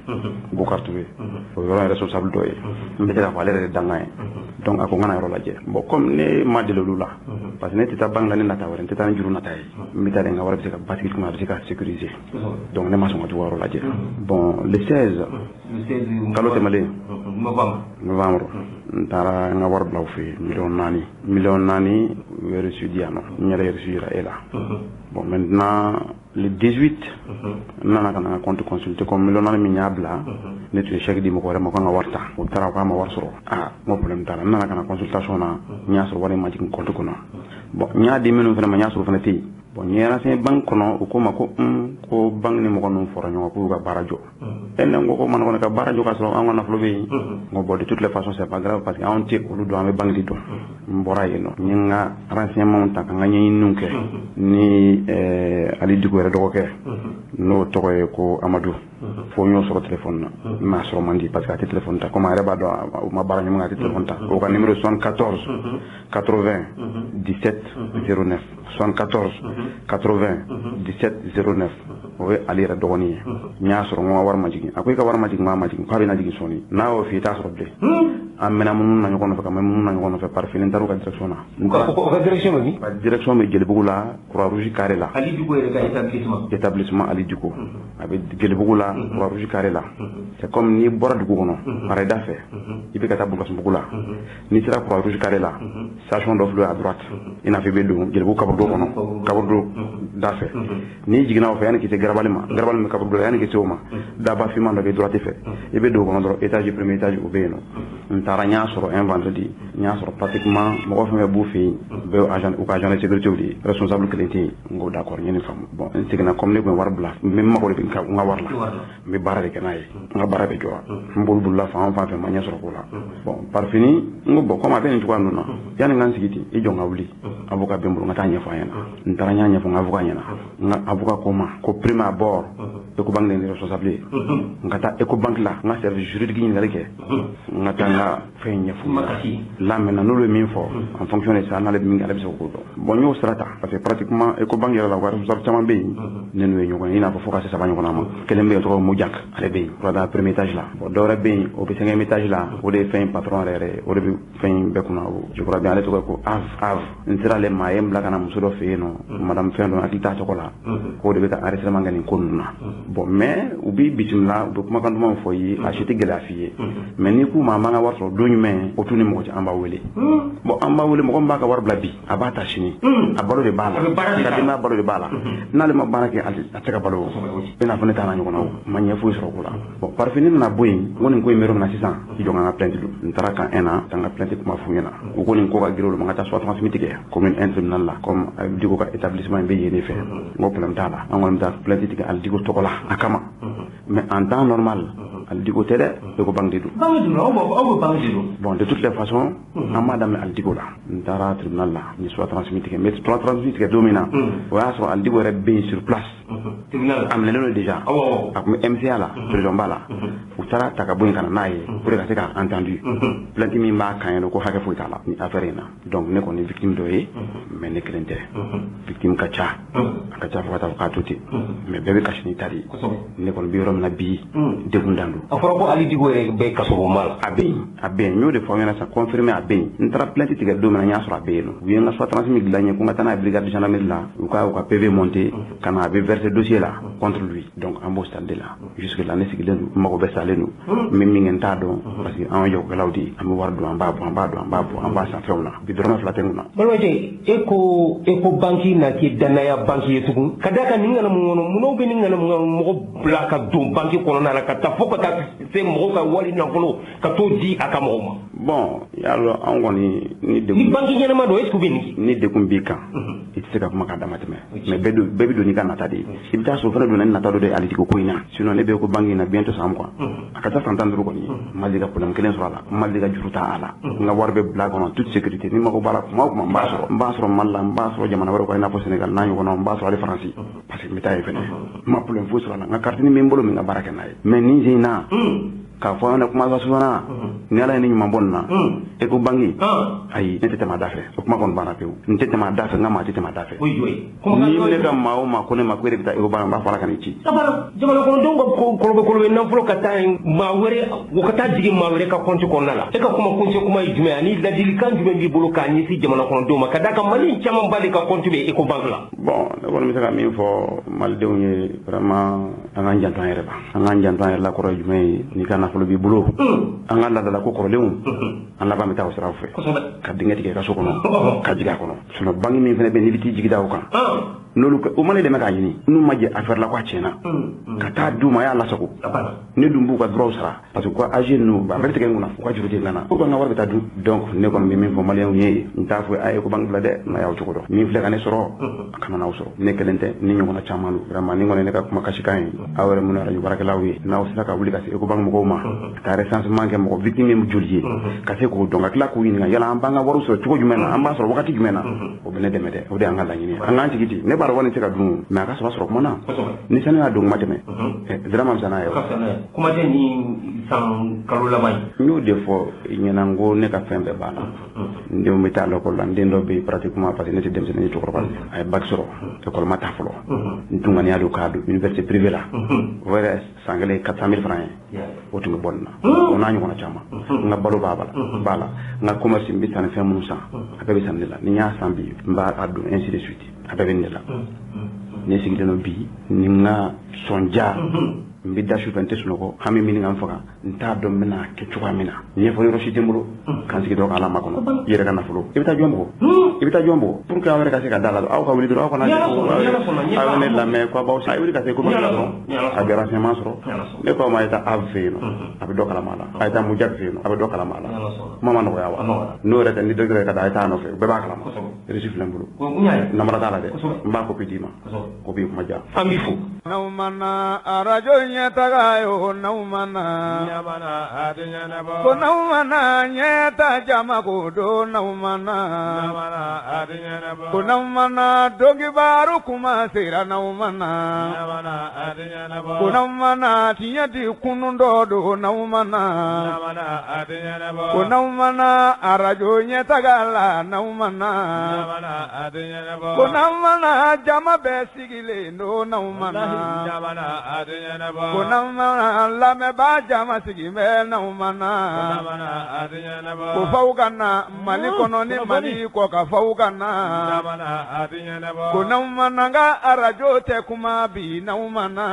o yoro responsable do e mbete la valeur de dangay donc ako ngana yoro la je bon comme ne ma de lula parce que ne tita bang la ne na tawere tita njuru na tay mbita nga wara bi ka basket kuma bi ka sécuriser donc ne ma so ngatu waro la je bon le 16 kalote male novembre tara nga war blaw fi million nani wéru sudiano ñare reçu ila bon maintenant le 18 nana kana compte consulter comme million nani mi ñabla ne tu chèque di mo ko rema ko nga warta o tara ko ma war soro mo problème dara nana kana consultation na ñaso wari ma ci compte ko na bon ñaadi menu vraiment ñaso fana ti bon ñera sen bank kono ko mako ko bank ni mo ko non foro ñoo ko ga barajo en ngo ko man ko ka barajo ka so an na flo be ngo bo de toutes les façons c'est pas grave parce que on tire ko do am bank di do mbora yeno ñinga renseignement ta nga ñi nunke ni ali diko re do ko ke no to ko Amadou fo ñoo soro téléphone ma soro mandi parce que à téléphone ta comme reba do ma barañu nga téléphone ta ko ka numéro 74 80 17 09 74 80 17 09 owe ali ra dogoni nya soro ngo war ma jigi akoy ka war ma jigi ma jigi ko bina jigi soni na o fi ta soro de amena mun na ñoko no fa mun na ñoko no fa par filin taru ka direction na ko direction ni direction me jeli bugula croix rouge carré la ali duko e ka établissement ali duko abe jeli bugula Croix-Rouge carré là. C'est comme ni bord du gouvernement, par d'affaires. Il peut être beaucoup là. Ni sera Croix-Rouge carré là. Sachant d'offre à droite. Il n'a fait bédou, il y a beaucoup Cabourdo d'affaires. Ni Jigna of Yann qui était Grabalema Cabourdo Yann qui était Oma. D'abord, Fiman de droite fait. Il y a bédou, étage, premier étage au Béno. Un taragna sur un vendredi. Il y a pratiquement, moi, je me bouffe, agent de sécurité, responsable que l'était. D'accord, il y a une femme. Bon, c'est que comme les Warbla, même moi, on va voir là. Mais barre de canaille, on va barrer avec toi. On boule la femme, on va faire manière sur le là. Bon, par fini, on va comme à peine tu vois, nous, il y a un city, et j'en a oublié. Avocat Bembo, Natania Fayana. Une taragna pour avocat, avocat comment, qu'au premier abord, Ecobank des responsables. On a Ecobank là, on a service juridique, on a fait une fois. Là, maintenant, nous le même fort, en fonction de ça, on a le même galère. Bon, nous, strata, parce que pratiquement, Ecobank, il y a la voie, nous avons bien, il n'a pas focusé sa banque, quel est le meilleur Moujak, à la bain, pour le premier étage là. Bon, dans la bain, au deuxième étage là, au début, fait un patron, au début, fait un becuna, je crois bien, aller au Av, il sera les maïm, la canam, sur le fait, non, madame Fendon, à l'État chocolat, au début, arrêter la gagne, bon, mais, ou bien, bitum là, donc, ma quand on foyer, acheter de la fille, mais ni coup, ma main avoir sur deux humains, autour de moi, en bas où bon, en bas où mon bac avoir blabi, à batachini, à balo de bala, à démarrer balo de bala, n'a le mot balaké à Tchakabalo, et n'a pas été à Nagona, mania fouille sur le coup. Bon, par finir, on a boué, on est quoi, mais on a 600, ils ont un plein de l'eau, une taraka un an, t'en as plein de ma fouille là, ou qu'on est quoi, gros, le mangata soit transmis, comme une tribunal là, comme du coup, établissement béni des faits, mon problème là, on va plein de tickets à l'digo tokola, à Kama. Mais en temps normal, l'digo télé, le banque de l'eau. Bon, de toutes les façons, en madame l'digo là, une tara tribunal là, il soit transmis, mais soit transmis, dominant, voilà, soit l'digo est bien sur place. Amenez-le déjà. MCA là, président Bala. Ou ça là, t'as qu'à boire un naïe pour les gars entendu. Plein de mimba quand il y a le courage pour ça là, ni affaire là. Donc nous on est victime de mais ne crainte. Victime kacha faut t'avoir tout. Mais bébé caché ni tari. Nous on bureau na bi débundandu. Afro ali digo be kaso mal. Abe, nous de fois on a confirmé abe. Nous tra plein de tickets de manière sur abe. Nous y en a soit transmis de l'année qu'on attend à brigade de gendarmerie là. Ou quoi PV monté, quand a versé dossier là contre lui. Donc en beau stade là. Jusque l'année c'est que nous nous même mingentado parce que en yo galawdi am wardu en bas sa fewla bi drona flatenguna balwaje eko banki na ki danaya banki yetugun kadaka ningana muno be ningana mo blaka do banki kono na ka ta foko ta se mo ka wali na folo ka to di akamoma bon yalo an goni ni de ni banki nyana ma do est-ce que ni de kumbika itse ka kuma ka damateme mais bebi do ni kana tadi ibita so fana do na tado de alitiko koina sinon ne be ko banki na bientôt sam quoi akata fantandro ko ni maliga problème kelen sur ala maliga juruta ala nga warbe blague on toute sécurité ni mako bala ko mbasro malla mbasro jamana waro ko na po Sénégal na ñu ko non mbasro ali France parce que mitaay fene ma problème fo sur ala nga carte ni membolo mi nga baraka nay mais ni zina ka fo na kuma sa sona ni ala ni nyuma bonna e ko bangi ay nete ma dafe ko ma kon bana pew nete ma dafe nga ma tete ma dafe oui ni le ka ma o ma ko ne ma ko rebe ta e ko bana ba fala kan ci jamana ko don ko na flo ka tay ma wore ko ka ta digi ma wore ka konti ko nala e ka kuma konti kuma jume ani la dili kan jume bi bolo ka ni si jamana ko don ma ka da ka mali chama bali ka konti be e ko bangla bon da ko mi ta min fo mal de woni vraiment an jantan yere ba an jantan yere la ko jume ni kana folo bi bolo an la dala ko korlew an la ba mi ta usra fe ka dingati ke ka so kono ka jiga kono sono bangi mi fene be ni biti jigida o kan nolu ko o mane de maka yini nu maje affaire la ko tiena ka ta duma ya la sako ne dumbu ka droit sara parce que ko agir nu ba fete ke nguna ko jurute ngana ko nga warbe ta du donc ne ko mi min fo malien yi nta fo ay ko bang blade na yaw ko do mi fle kané soro kana na usoro ne kelente ni ñu ko na chamalu vraiment ni ngone ne ka kuma kashikan awere mun ra yu baraka lawi na usaka wuli ka ko bang mo ma ta recensement ke mo victime mu julji ka se ko donga kla ko yini nga yala amba nga waru so ko jumena amba so wakati jumena o bene demete o de angala nyini anga tigiti ne bar woni tika dum ma ka so so ko na ni sana do mateme drama sana yo kuma de ni san kalula mai ñu defo ñena ngo ne ka fembe bala ndew mi talo ko lan dendo be pratiquement parce que ne dem sen ni to ko ay bac soro école mata folo ntunga ni adu kadu université privée là voilà sangale 400,000 francs wotu nga bonna ona ñu ko na chama nga balu bala nga commerce mbi tan fe mun sa akabe sandela ni nya sambi mba adu ainsi de suite akabe ndela ne sigi no bi ni nga sonja n bɛ da su fɛ n tɛ sunɔgɔ hami min kan faga n t'a dɔn n bɛna kɛ cogoya min na ɲɛfɔ yɔrɔ si tɛ n bolo kan sigi dɔrɔn k'ala makɔnɔ i yɛrɛ ka nafolo i bɛ taa jɔn bugɔ i bɛ taa jɔn bugɔ pour que aw yɛrɛ ka se ka da la aw ka wuli dɔrɔn aw kana aw ne lamɛn ko aw a wuli ka se ko dɔrɔn a bɛ renseignement sɔrɔ ne ko ma a ye taa aw fɛ yen nɔ a bɛ dɔ kalama la a ye taa mujak fɛ yen nɔ a bɛ dɔ kalama la kuma ma nɔgɔya wa n'o yɛrɛ tɛ ni dɔ yɛrɛ ka da a ye taa nɔfɛ bɛɛ b'a kalama reçu filɛ n bolo namara t'a la dɛ n b'a kopi d'i ma ko b'i kuma ja an b'i fo n'aw mana arajo ɲɛtaga ye o n'aw mana ɲamana a tɛ ɲɛnabɔ ko n'aw mana ɲɛta jama ko don n'aw mana ɲamana a tɛ ɲɛnabɔ ko n'aw mana dɔnkibaaru kuma sera n'aw mana ɲamana a tɛ ɲɛnabɔ ko n'aw mana tiɲɛ di kunun dɔ don n'aw mana ɲamana a tɛ ɲɛnabɔ ko n'aw mana arajo ɲɛtaga la n'aw mana ɲamana a tɛ ɲɛnabɔ ko n'aw mana jama bɛɛ sigilen don n'aw mana ɲamana a tɛ ɲɛnabɔ ko n'aw mana lamɛnbaa jama sigi bɛ n'aw mana ɲamana a tɛ ɲɛnabɔ ko faw ka na Mali kɔnɔ ni Mali kɔ ka faw ka na ɲamana a tɛ ɲɛnabɔ ko n'aw mana n ka arajo tɛ kuma bi n'aw mana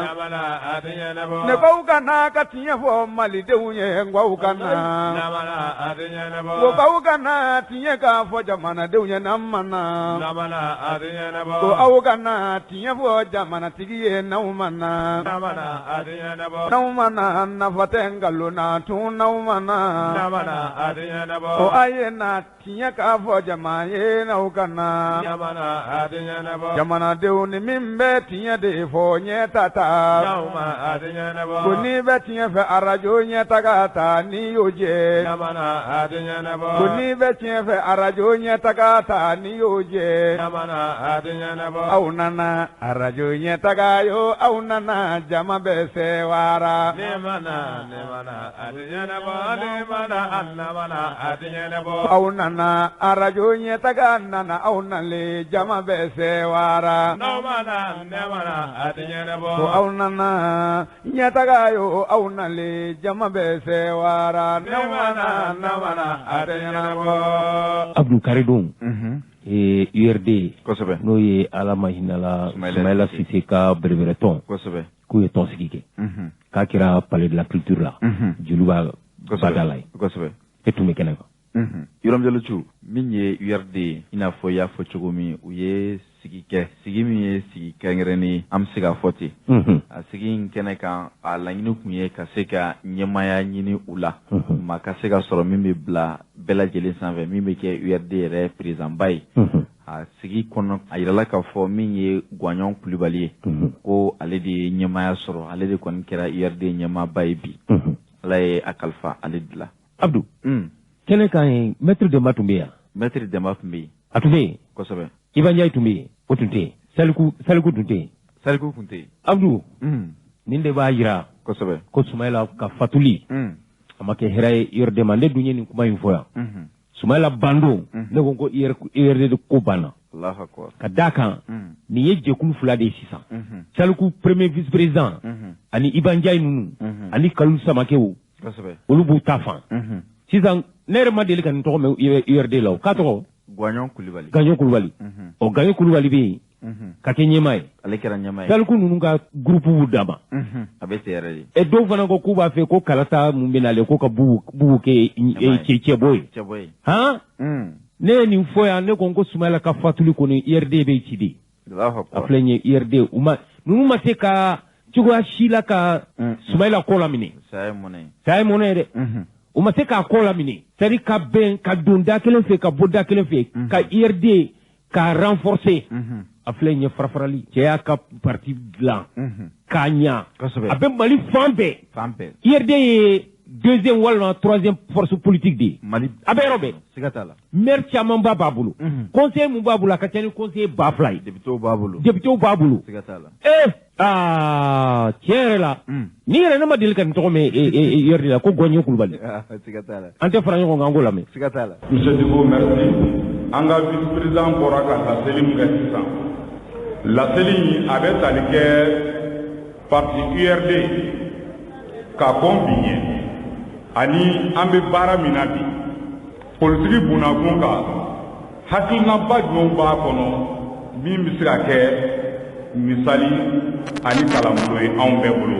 ɲamana a tɛ ɲɛnabɔ ne baw ka na ka tiɲɛ fɔ malidenw ye n k'aw ka na ɲamana a tɛ ɲɛnabɔ ko baw ka na tiɲɛ k'a fɔ jamanadenw ye n'an mana ɲamana a tɛ ɲɛnabɔ ko aw ka na tiɲɛ fɔ jamanatigi ye n'aw mana ɲamana a tɛ ɲɛnabɔ n'aw mana nafa tɛ nkalon na tun n'aw mana ɲamana a tɛ ɲɛnabɔ ko a ye na tiɲɛ k'a fɔ jama ye n'aw ka na ɲamana a tɛ ɲɛnabɔ jamanadenw ni min bɛ tiɲɛ de fɔ ɲɛta ta ɲama a tɛ ɲɛnabɔ ko n'i bɛ tiɲɛ fɛ arajo ɲɛtaga ta n'i y'o jɛ ɲamana a tɛ ɲɛnabɔ ko n'i bɛ tiɲɛ fɛ arajo ɲɛtaga ta n'i y'o jɛ ɲamana a tɛ ɲɛnabɔ aw nana arajo ɲɛtaga yo aw nana jama bɛ sɛwara ne mana a tɛ ɲɛnabɔ ne mana a tɛ ɲɛnabɔ aw nana arajo ɲɛtaga nana aw nalen jama bɛ sɛwara n'aw mana ne mana a tɛ ɲɛnabɔ ko aw nana ɲɛtaga yo aw nalen jama bɛ sɛwara ne mana a tɛ ɲɛnabɔ Abdou Karidon URD kosɛbɛ n'o ye Alama hinala Sumaila Sise ka berebere tɔn kosɛbɛ k'u ye tɔnsigi kɛ k'a kɛra Palais de la Culture la jeliw bada la ye kosɛbɛ e tun bɛ kɛnɛ kan Yoram Jalotu min ye URD i n'a fɔ y'a fɔ cogo min u ye sigi kɛ sigi min ye sigi kɛrɛnkɛrɛnnen an bɛ se k'a fɔ ten a sigi in kɛnɛ kan a laɲini tun ye ka se ka ɲɛmaya ɲini u la ma ka se ka sɔrɔ min bɛ bila bɛɛ lajɛlen sanfɛ min bɛ kɛ URD yɛrɛ présidentba ye a sigi kɔnɔ a yirala k'a fɔ min ye Gwanɲɔn Kulibali ye ko ale de ye ɲɛmaya sɔrɔ ale de kɔni kɛra URD ɲɛmaaba ye bi ala ye a kalifa ale de la Abdou kɛnɛ kan ye Maître Demba tun bɛ yan Maître Demba tun bɛ yen a tun bɛ yen kosɛbɛ Iba Ndiaye tun bɛ yen o tun tɛ yen Saliku tun tɛ yen Saliku tun tɛ yen Abdou nin de b'a yira kosɛbɛ ko Sumaila ka fatuli a ma kɛ hɛrɛ ye URD ma ne dun ye nin kuma in fɔ yan Sumaila bandon ne ko URD ko banna ka d'a kan nin ye jɛkulu fila de ye sisan Saliku premier vice président ani Iba Ndiaye ninnu ani Kalilu Samakew olu b'u ta fan sisan ne yɛrɛ ma deli ka nin tɔgɔ mɛn URD la o k'a tɔgɔ Gwanɲɔn Kulibali o Gwanɲɔn Kulibali bɛ yen ka kɛ ɲɛmaa ye ale kɛra ɲɛmaa ye Saliku ninnu ka groupe b'u dama a bɛ se yɛrɛ de dɔw fana ko k'u b'a fɛ ko kalata mun bɛ n'ale ko ka bugu kɛ cɛbɔ ye han ne ye nin fɔ yan ne ko n ko Sumaila ka fatuli kɔni URD bɛ ci de a filɛ nin ye URD ninnu ma se ka cogoya si la ka Sumaila ko laminɛ ça ye mɔnɛ ye dɛ u ma se k'a kɔ laminɛ c'est-à-dire ka bɛn ka don da kelen fɛ ka bɔ da kelen fɛ ka URD k'a renforcer a filɛ nin ye farafarali cɛ y'a ka parti dilan k'a ɲa a bɛ Mali fan bɛɛ URD ye deuxième walima troisième force politique de ye a bɛ yɔrɔ bɛɛ siga t'a la maire camanba b'a bolo conseiller mun b'a bolo a ka ca ni conseiller 2000 ye députés b'a bolo siga t'a la tiɲɛ yɛrɛ la ni yɛrɛ ne ma deli ka nin tɔgɔ mɛn URD la ko Gwanɲɔn Kulibali siga t'a la an tɛ fara ɲɔgɔn kan an k'o lamɛn siga t'a la Monsieur Diko merci an ka vice président bɔra ka laseli min kɛ sisan laseli a bɛ tali kɛ parti URD ka kɔn bi ɲɛ ani an bɛ baara min na bi politiki bunakun kan hakilinaba jumɛn b'a kɔnɔ min bɛ se ka kɛ misali ani kalanbolo ye anw bɛɛ bolo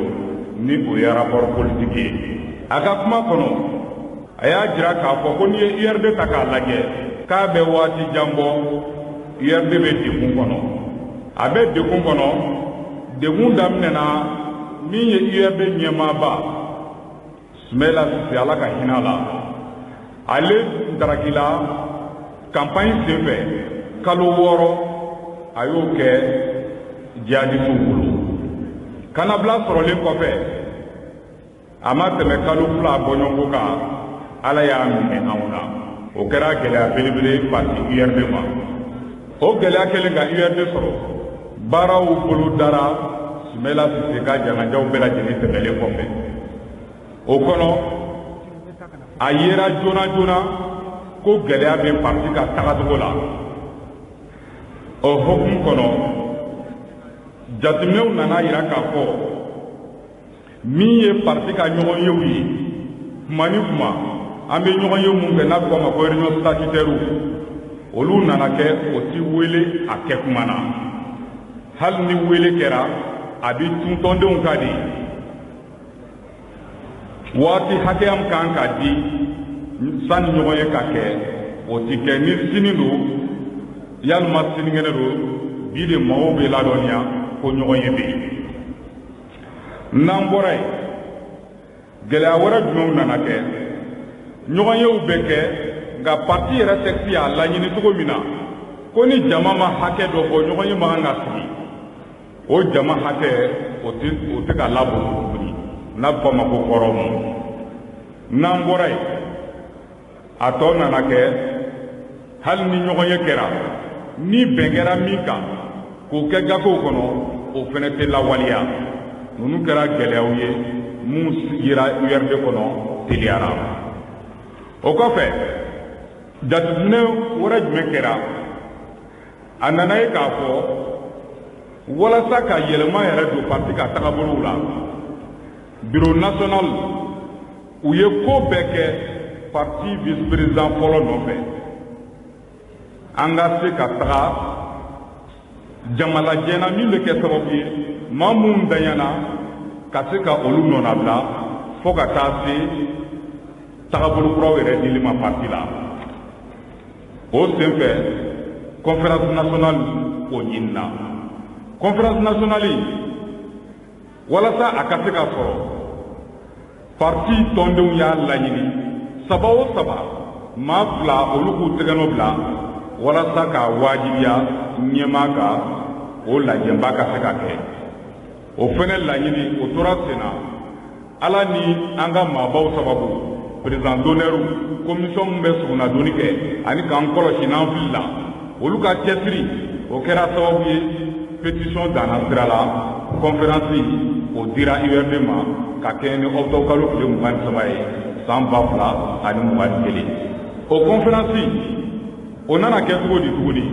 ni o ye rapport politique ye a ka kuma kɔnɔ a y'a jira k'a fɔ ko n'i ye URD ta k'a lajɛ k'a bɛ waati jan bɔ URD bɛ degun kɔnɔ a bɛ degun kɔnɔ degun daminɛna min ye URD ɲɛmaaba Sumela Sise Ala ka hinɛ la ale darakila campagne senfɛ kalo 6 a y'o kɛ jihadistes bolo kanabila sɔrɔlen kɔfɛ a ma tɛmɛ kalo 2 bɔɲɔgɔnko kan Ala y'a minɛ anw na o kɛra gɛlɛya belebele parti URD ma o gɛlɛya kɛlen ka URD sɔrɔ baaraw bolo dara Sumela Sise ka janajaw bɛɛ lajɛlen tɛmɛlen kɔfɛ o kɔnɔ a yera joona joona ko gɛlɛya bɛ parti ka tagacogo la o hokumu kɔnɔ jateminɛw nana yira k'a fɔ min ye parti ka ɲɔgɔnyew ye kuma ni kuma an bɛ ɲɔgɔnye mun kɛ n'a bɛ fɔ a ma ko réunion statutaire olu nana kɛ o ti wele a kɛ kuma na hali ni wele kɛra a bɛ tun tɔndenw ka di waati hakɛya min kan ka di sanni ɲɔgɔn ye ka kɛ o ti kɛ ni sini don yalima sinikɛnɛ don bi de mɔgɔw bɛ ladɔnniya ko ɲɔgɔn ye bɛ yen n'an bɔra yen gɛlɛya wɛrɛ jumɛnw nana kɛ ɲɔgɔnyew bɛ kɛ nka parti yɛrɛ texte y'a laɲini cogo min na ko ni jama ma hakɛ dɔ fɔ ɲɔgɔnye ma kan ka sigi o jama hakɛ o tɛ ka labɔ tuguni n'a bɛ fɔ a ma ko kɔrɔmu n'an bɔra yen a tɔ nana kɛ hali ni ɲɔgɔnye kɛra ni bɛn kɛra min kan k'o kɛ gafew kɔnɔ o fɛnɛ tɛ lawaleya ninnu kɛra gɛlɛyaw ye mun yera URD kɔnɔ teliyara o kɔfɛ jateminɛ wɛrɛ jumɛn kɛra a nana ye k'a fɔ walasa ka yɛlɛma yɛrɛ don parti ka tagabolow la bureau national u ye ko bɛɛ kɛ parti vice président fɔlɔ nɔfɛ an ka se ka taga jamalajɛna min bɛ kɛ sababu ye maa minnu daɲana ka se ka olu nɔnabila fo ka taa se tagabolo kuraw yɛrɛ dili ma parti la o senfɛ conférence nationale o ɲinina conférence nationale walasa a ka se ka sɔrɔ parti tɔndenw y'a laɲini saba o saba maa fila olu k'u tɛgɛnɔ bila walasa ka wajibiya ɲɛmaa kan o lajɛnba ka se ka kɛ o fɛnɛ laɲini o tora sen na ala ni an ka maabaw sababu président d'honneur commission min bɛ sugunadonni kɛ ani k'an kɔlɔsi n'an filila olu ka cɛsiri o kɛra sababu ye pétition danna sira la conférence o dira URD ma ka kɛ ni octobre kalo tile 23 ye san 2021 o conférence o nana kɛ cogo di tuguni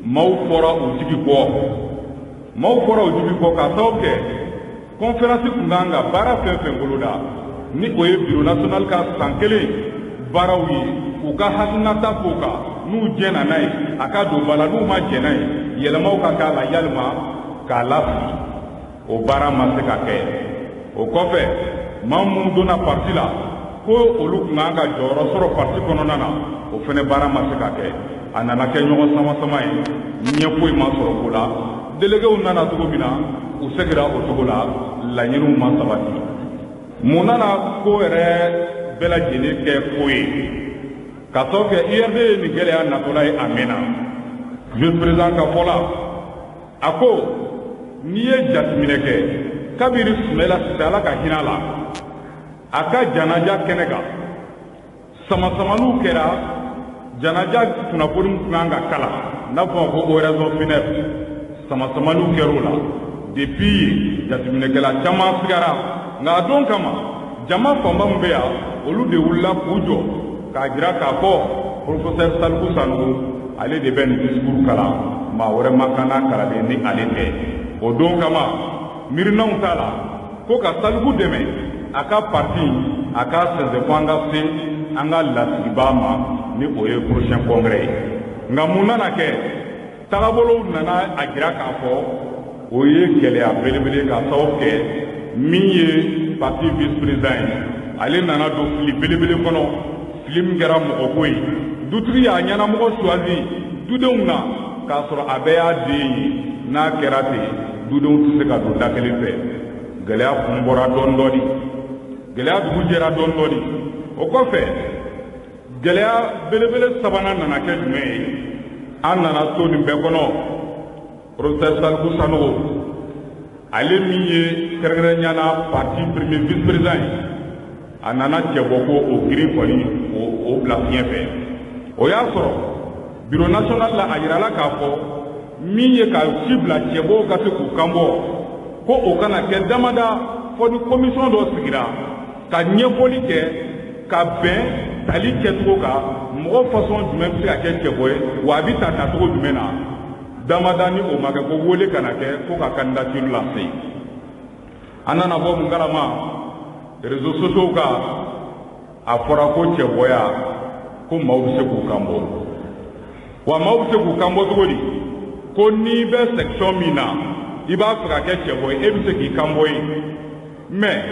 maaw fɔra u jigi kɔ k'a sababu kɛ conférence tun kan ka baara fɛn fɛn boloda ni o ye bureau national ka san 1 baaraw ye u ka hakilinata f'o kan n'u jɛnna n'a ye a ka don ba la n'u ma jɛn n'a ye yɛlɛmaw ka k'a la yalima k'a lasigi o baara ma se ka kɛ o kɔfɛ maa minnu donna parti la ko olu tun kan ka jɔyɔrɔ sɔrɔ parti kɔnɔna na o fɛnɛ baara ma se ka kɛ a nana kɛ ɲɔgɔn sama-sama ye ɲɛ foyi ma sɔrɔ ko la déléguéw nana cogo min na u segira o cogo la laɲiniw ma sabati mun nana ko yɛrɛ bɛɛ lajɛlen kɛ ko ye ka sababu kɛ URD ye nin gɛlɛya natɔla ye a mɛnna vice président ka fɔ la a ko n'i ye jateminɛ kɛ kabiri Sumela Sise Ala ka hinɛ la a ka janaja kɛnɛ kan sama-samaliw kɛra janaja kunnafoni tun kan ka kala n'a fɔ ko oraison funèbre sama-samaliw kɛr'o la depuis jateminɛkɛla caman sigara nka a don kama jama fanba min bɛ yan olu de wulila k'u jɔ k'a jira k'a fɔ professeur Salifu Sanogo ale de bɛ nin discours kalan maa wɛrɛ man kan n'a kalanden ni ale tɛ o don kama miirinaw t'a la ko ka Salifu dɛmɛ a ka parti a ka sɛnsɛn fo an ka se an ka lasigibaa ma ni o ye prochain congrès ye nka mun nana kɛ tagabolow nana a jira k'a fɔ o ye gɛlɛya belebele ka sababu kɛ min ye parti vice-président ale nana do fili belebele kɔnɔ fili min kɛra mɔgɔ ko ye dutigi y'a ɲɛnamɔgɔ choisi dudenw na k'a sɔrɔ a bɛɛ y'a den ye n'a kɛra ten dudenw tɛ se ka don da kelen fɛ gɛlɛya kun bɔra dɔɔni dɔɔni gɛlɛya dugu jɛra dɔɔni dɔɔni o kɔfɛ gɛlɛya belebele sabanan nana kɛ jumɛn ye an nana to nin bɛɛ kɔnɔ professeur Salifu Sanogo ale min ye kɛrɛnkɛrɛnnenya la parti premier vice président ye a nana cɛbɔ ko o girin kɔni o bila fiɲɛ fɛ o y'a sɔrɔ bureau national la a yirala k'a fɔ min ye ka ci bila cɛbɔw ka se k'u kanbɔ ko o kana kɛ damada fɔ ni commission dɔ sigira ka ɲɛfɔli kɛ ka bɛn tali kɛcogo kan mɔgɔ façon jumɛn bɛ se ka kɛ cɛbɔ ye wa a bɛ ta tacogo jumɛn na damada ni o ma kɛ ko wele kana kɛ ko ka candidature lase an nana bɔ mun kalama réseaux sociaux kan a fɔra ko cɛbɔya ko maaw bɛ se k'u kanbɔ wa maaw bɛ se k'u kanbɔ cogo di ko n'i bɛ section min na i b'a fɛ ka kɛ cɛbɔ ye e bɛ se k'i kanbɔ ye mais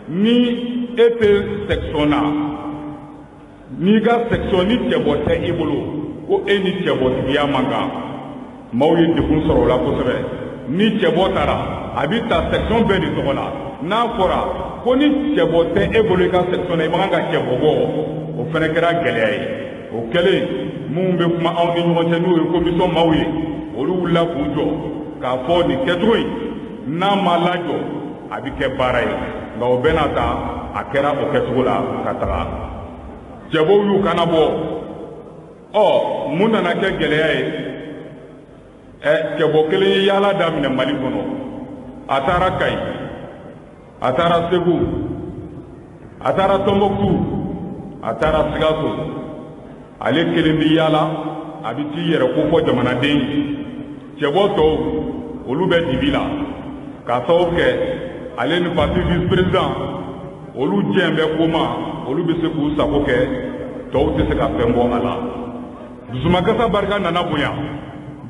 ni e tɛ section na n'i ka section ni cɛbɔ tɛ i bolo ko e ni cɛbɔtigiya man kan maaw ye degun sɔrɔ o la kosɛbɛ ni cɛbɔ taara a bɛ ta section bɛɛ de tɔgɔ la n'a fɔra ko ni cɛbɔ tɛ e bolo i ka section na i man kan ka cɛbɔ bɔ o fana kɛra gɛlɛya ye o kɛlen minnu bɛ kuma anw ni ɲɔgɔn cɛ n'o ye commission maaw ye olu wulila k'u jɔ k'a fɔ nin kɛcogo in n'a ma lajɔ a bɛ kɛ baara ye nka o bɛna ta a kɛra o kɛcogo la ka taga cɛbɔw y'u kana bɔ mun nana kɛ gɛlɛya ye cɛbɔ kelen ye yaala daminɛ Mali kɔnɔ a taara Kayi a taara Segu a taara Tɔnbɔkutu a taara Sikaso ale kelen bɛ yaala a bɛ t'i yɛrɛ ko fɔ jamanaden ye cɛbɔ tɔw olu bɛ dibi la k'a sababu kɛ ale ni parti vice président olu jɛn bɛ ko ma olu bɛ se k'u sago kɛ tɔw tɛ se ka fɛn bɔ a la dusumakasa barika nana bonya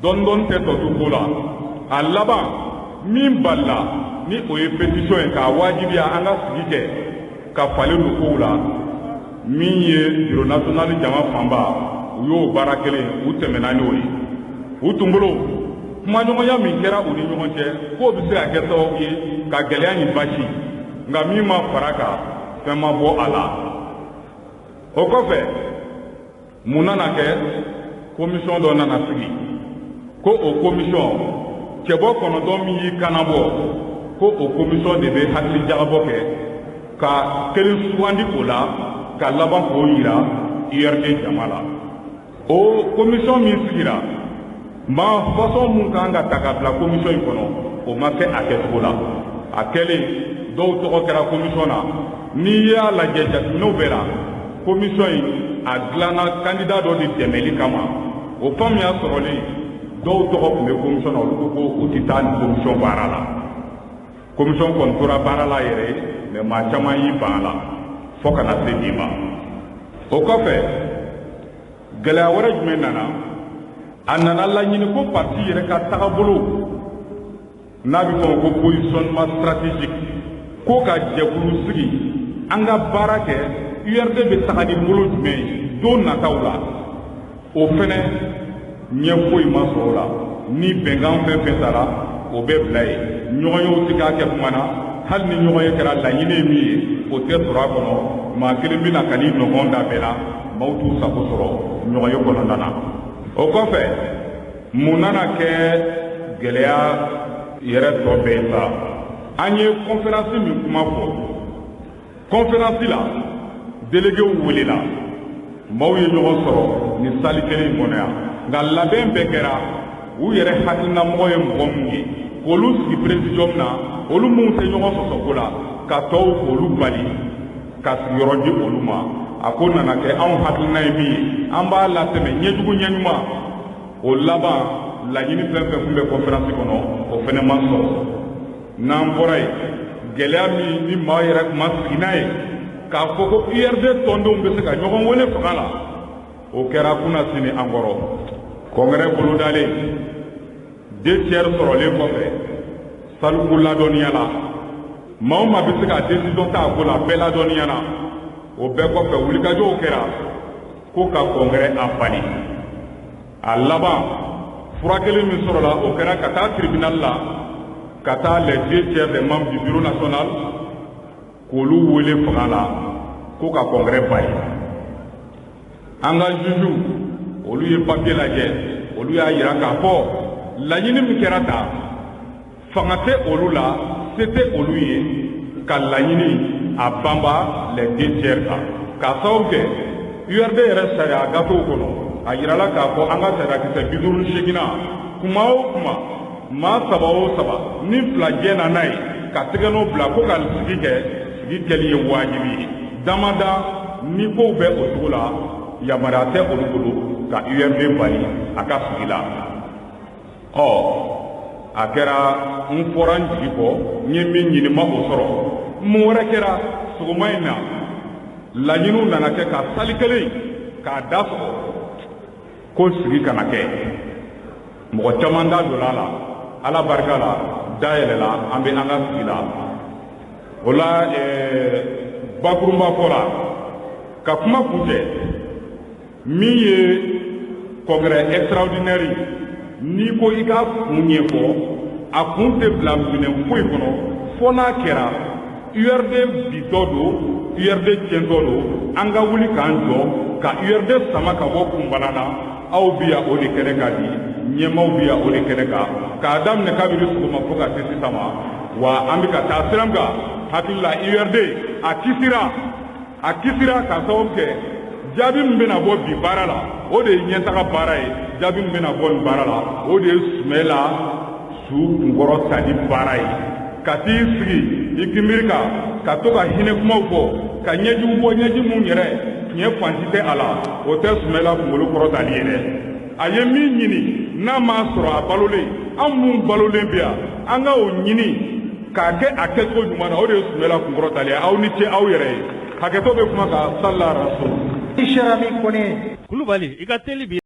dɔɔni dɔɔni tɛ tɔ to ko la a laban min balila ni o ye pétition ye k'a wajibiya an ka sigi kɛ ka falen don kow la min ye bureau national jama fanba u y'o baara kelen u tɛmɛna n'o ye u tun bolo kumaɲɔgɔnya min kɛra u ni ɲɔgɔn cɛ k'o bɛ se ka kɛ sababu ye ka gɛlɛya in basi nka min ma fara kan fɛn ma bɔ a la o kɔfɛ mun nana kɛ commission dɔ nana sigi ko o commission cɛbɔ kɔnɔntɔn min y'i kanabɔ ko o commission de bɛ hakili jagabɔ kɛ ka kelen sugandi o la ka laban k'o yira URD jama la o commission min sigira ma façon mun kan ka ta ka bila commission in kɔnɔ o ma kɛ a kɛcogo la a kɛlen dɔw tɔgɔ kɛra commission na n'i y'a lajɛ jateminɛw bɛɛ la commission in a dilanna candidat dɔ de dɛmɛli kama o faamuya sɔrɔlen dɔw tɔgɔ tun bɛ commission na olu ko u tɛ taa nin commission baara la commission kɔni tora baara la yɛrɛ mais maa caman y'i ban a la fo ka na se bi ma o kɔfɛ gɛlɛya wɛrɛ jumɛn nana a nana laɲini ko parti yɛrɛ ka tagabolo n'a bɛ fɔ ko positionnement stratégique ko ka jɛkulu sigi an ka baara kɛ URD bɛ taga ni bolo jumɛn ye don nataw la o fɛnɛ ɲɛ foyi ma sɔrɔ o la ni bɛnkan fɛn fɛn taara o bɛ bila ye ɲɔgɔn yew tɛ k'a kɛ kuma na hali ni ɲɔgɔn ye kɛra laɲini ye min ye o tɛ sɔrɔ a kɔnɔ maa kelen bɛ na ka n'i nɔgɔn da bɛɛ la maaw t'u sago sɔrɔ ɲɔgɔn ye kɔnɔna na o kɔfɛ mun nana kɛ gɛlɛya yɛrɛ tɔ bɛɛ ye sa an ye conférence min kuma fɔ conférence la déléguéw welela maaw ye ɲɔgɔn sɔrɔ nin salle kelen in kɔnɔ yan nka labɛn bɛɛ kɛra u yɛrɛ hakilinamɔgɔ ye mɔgɔ min ye k'olu sigi présidium na olu minnu tɛ ɲɔgɔn sɔsɔ ko la ka tɔw k'olu bali ka sigiyɔrɔ di olu ma a ko nana kɛ anw hakilina ye min ye an b'a latɛmɛ ɲɛjugu ɲɛɲuman o laban laɲini fɛn fɛn tun bɛ conférence kɔnɔ o fɛnɛ ma sɔrɔ n'an bɔra yen gɛlɛya min ni maa yɛrɛ tun ma sigi n'a ye k'a fɔ ko URD tɔndenw bɛ se ka ɲɔgɔn wele fanga la o kɛra kunna sini an kɔrɔ kɔnkɛrɛ bolodalen 2 tiers sɔrɔlen kɔfɛ Salifu ladɔnniya la maa o maa bɛ se ka décision ta a ko la bɛɛ ladɔnniya na o bɛɛ kɔfɛ wulikajɔw kɛra ko ka congrès a bali a laban fura kelen min sɔrɔla o kɛra ka taa tribunal la ka taa les 2/3 des membres du bureau national k'olu wele fanga la ko ka congrès bali an ka juges olu ye papier lajɛ olu y'a yira k'a fɔ laɲini min kɛra ta fanga tɛ olu la se tɛ olu ye ka laɲini a banba les 2/3 kan k'a sababu kɛ URD yɛrɛ sariya gafew kɔnɔ a yirala k'a fɔ an ka sariyakisɛ 58 kuma o kuma maa 3 o 3 ni 2 jɛnna n'a ye ka tɛgɛnɔ bila ko ka sigi kɛ sigi kɛli ye wajibi ye damada ni kow bɛ o cogo la yamaruya tɛ olu bolo ka URD bali a ka sigi la a kɛra n fɔra n jigi kɔ n ye min ɲini ma o sɔrɔ mun wɛrɛ kɛra sɔgɔma in na laɲiniw nana kɛ ka sali kelen k'a da sɔgɔ ko sigi kana kɛ mɔgɔ caman da donna a la ala barika la dayɛlɛla an bɛ an ka sigi la o la bakurunba fɔ la ka kuma kuncɛ min ye congrès extraordinaire n'i ko i ka kun ɲɛfɔ a kun tɛ bila minɛn foyi kɔnɔ fo n'a kɛra URD bitɔ don URD tiɲɛtɔ don an ka wuli k'an jɔ ka URD sama ka bɔ kunbala la aw bɛ yan o de kɛnɛ ka di ɲɛmaaw bɛ yan o de kɛnɛ kan k'a daminɛ kabini sɔgɔma fo ka se sisan ma wa an bɛ ka taa sira min kan hakili la URD a kisira k'a sababu kɛ jaabi min bɛna bɔ bi baara la o de ye ɲɛtaga baara ye jaabi min bɛna bɔ nin baara la o de ye Sumɛla su kunkɔrɔ tali baara ye ka t'i sigi i k'i miiri ka to ka hinɛ kumaw fɔ ka ɲɛjiw bɔ ɲɛji mun yɛrɛ tiɲɛ fansi tɛ a la o tɛ Sumɛla kunkolo kɔrɔ tali ye dɛ a ye min ɲini n'a m'a sɔrɔ a balolen an mun balolen bɛ yan an ka o ɲini k'a kɛ a kɛcogo ɲuman na o de ye Sumɛla kunkɔrɔ tali ye aw ni ce aw yɛrɛ ye hakɛto bɛ kuma kan sallallahu alaihi wa sallam. Kulubali i ka teli bi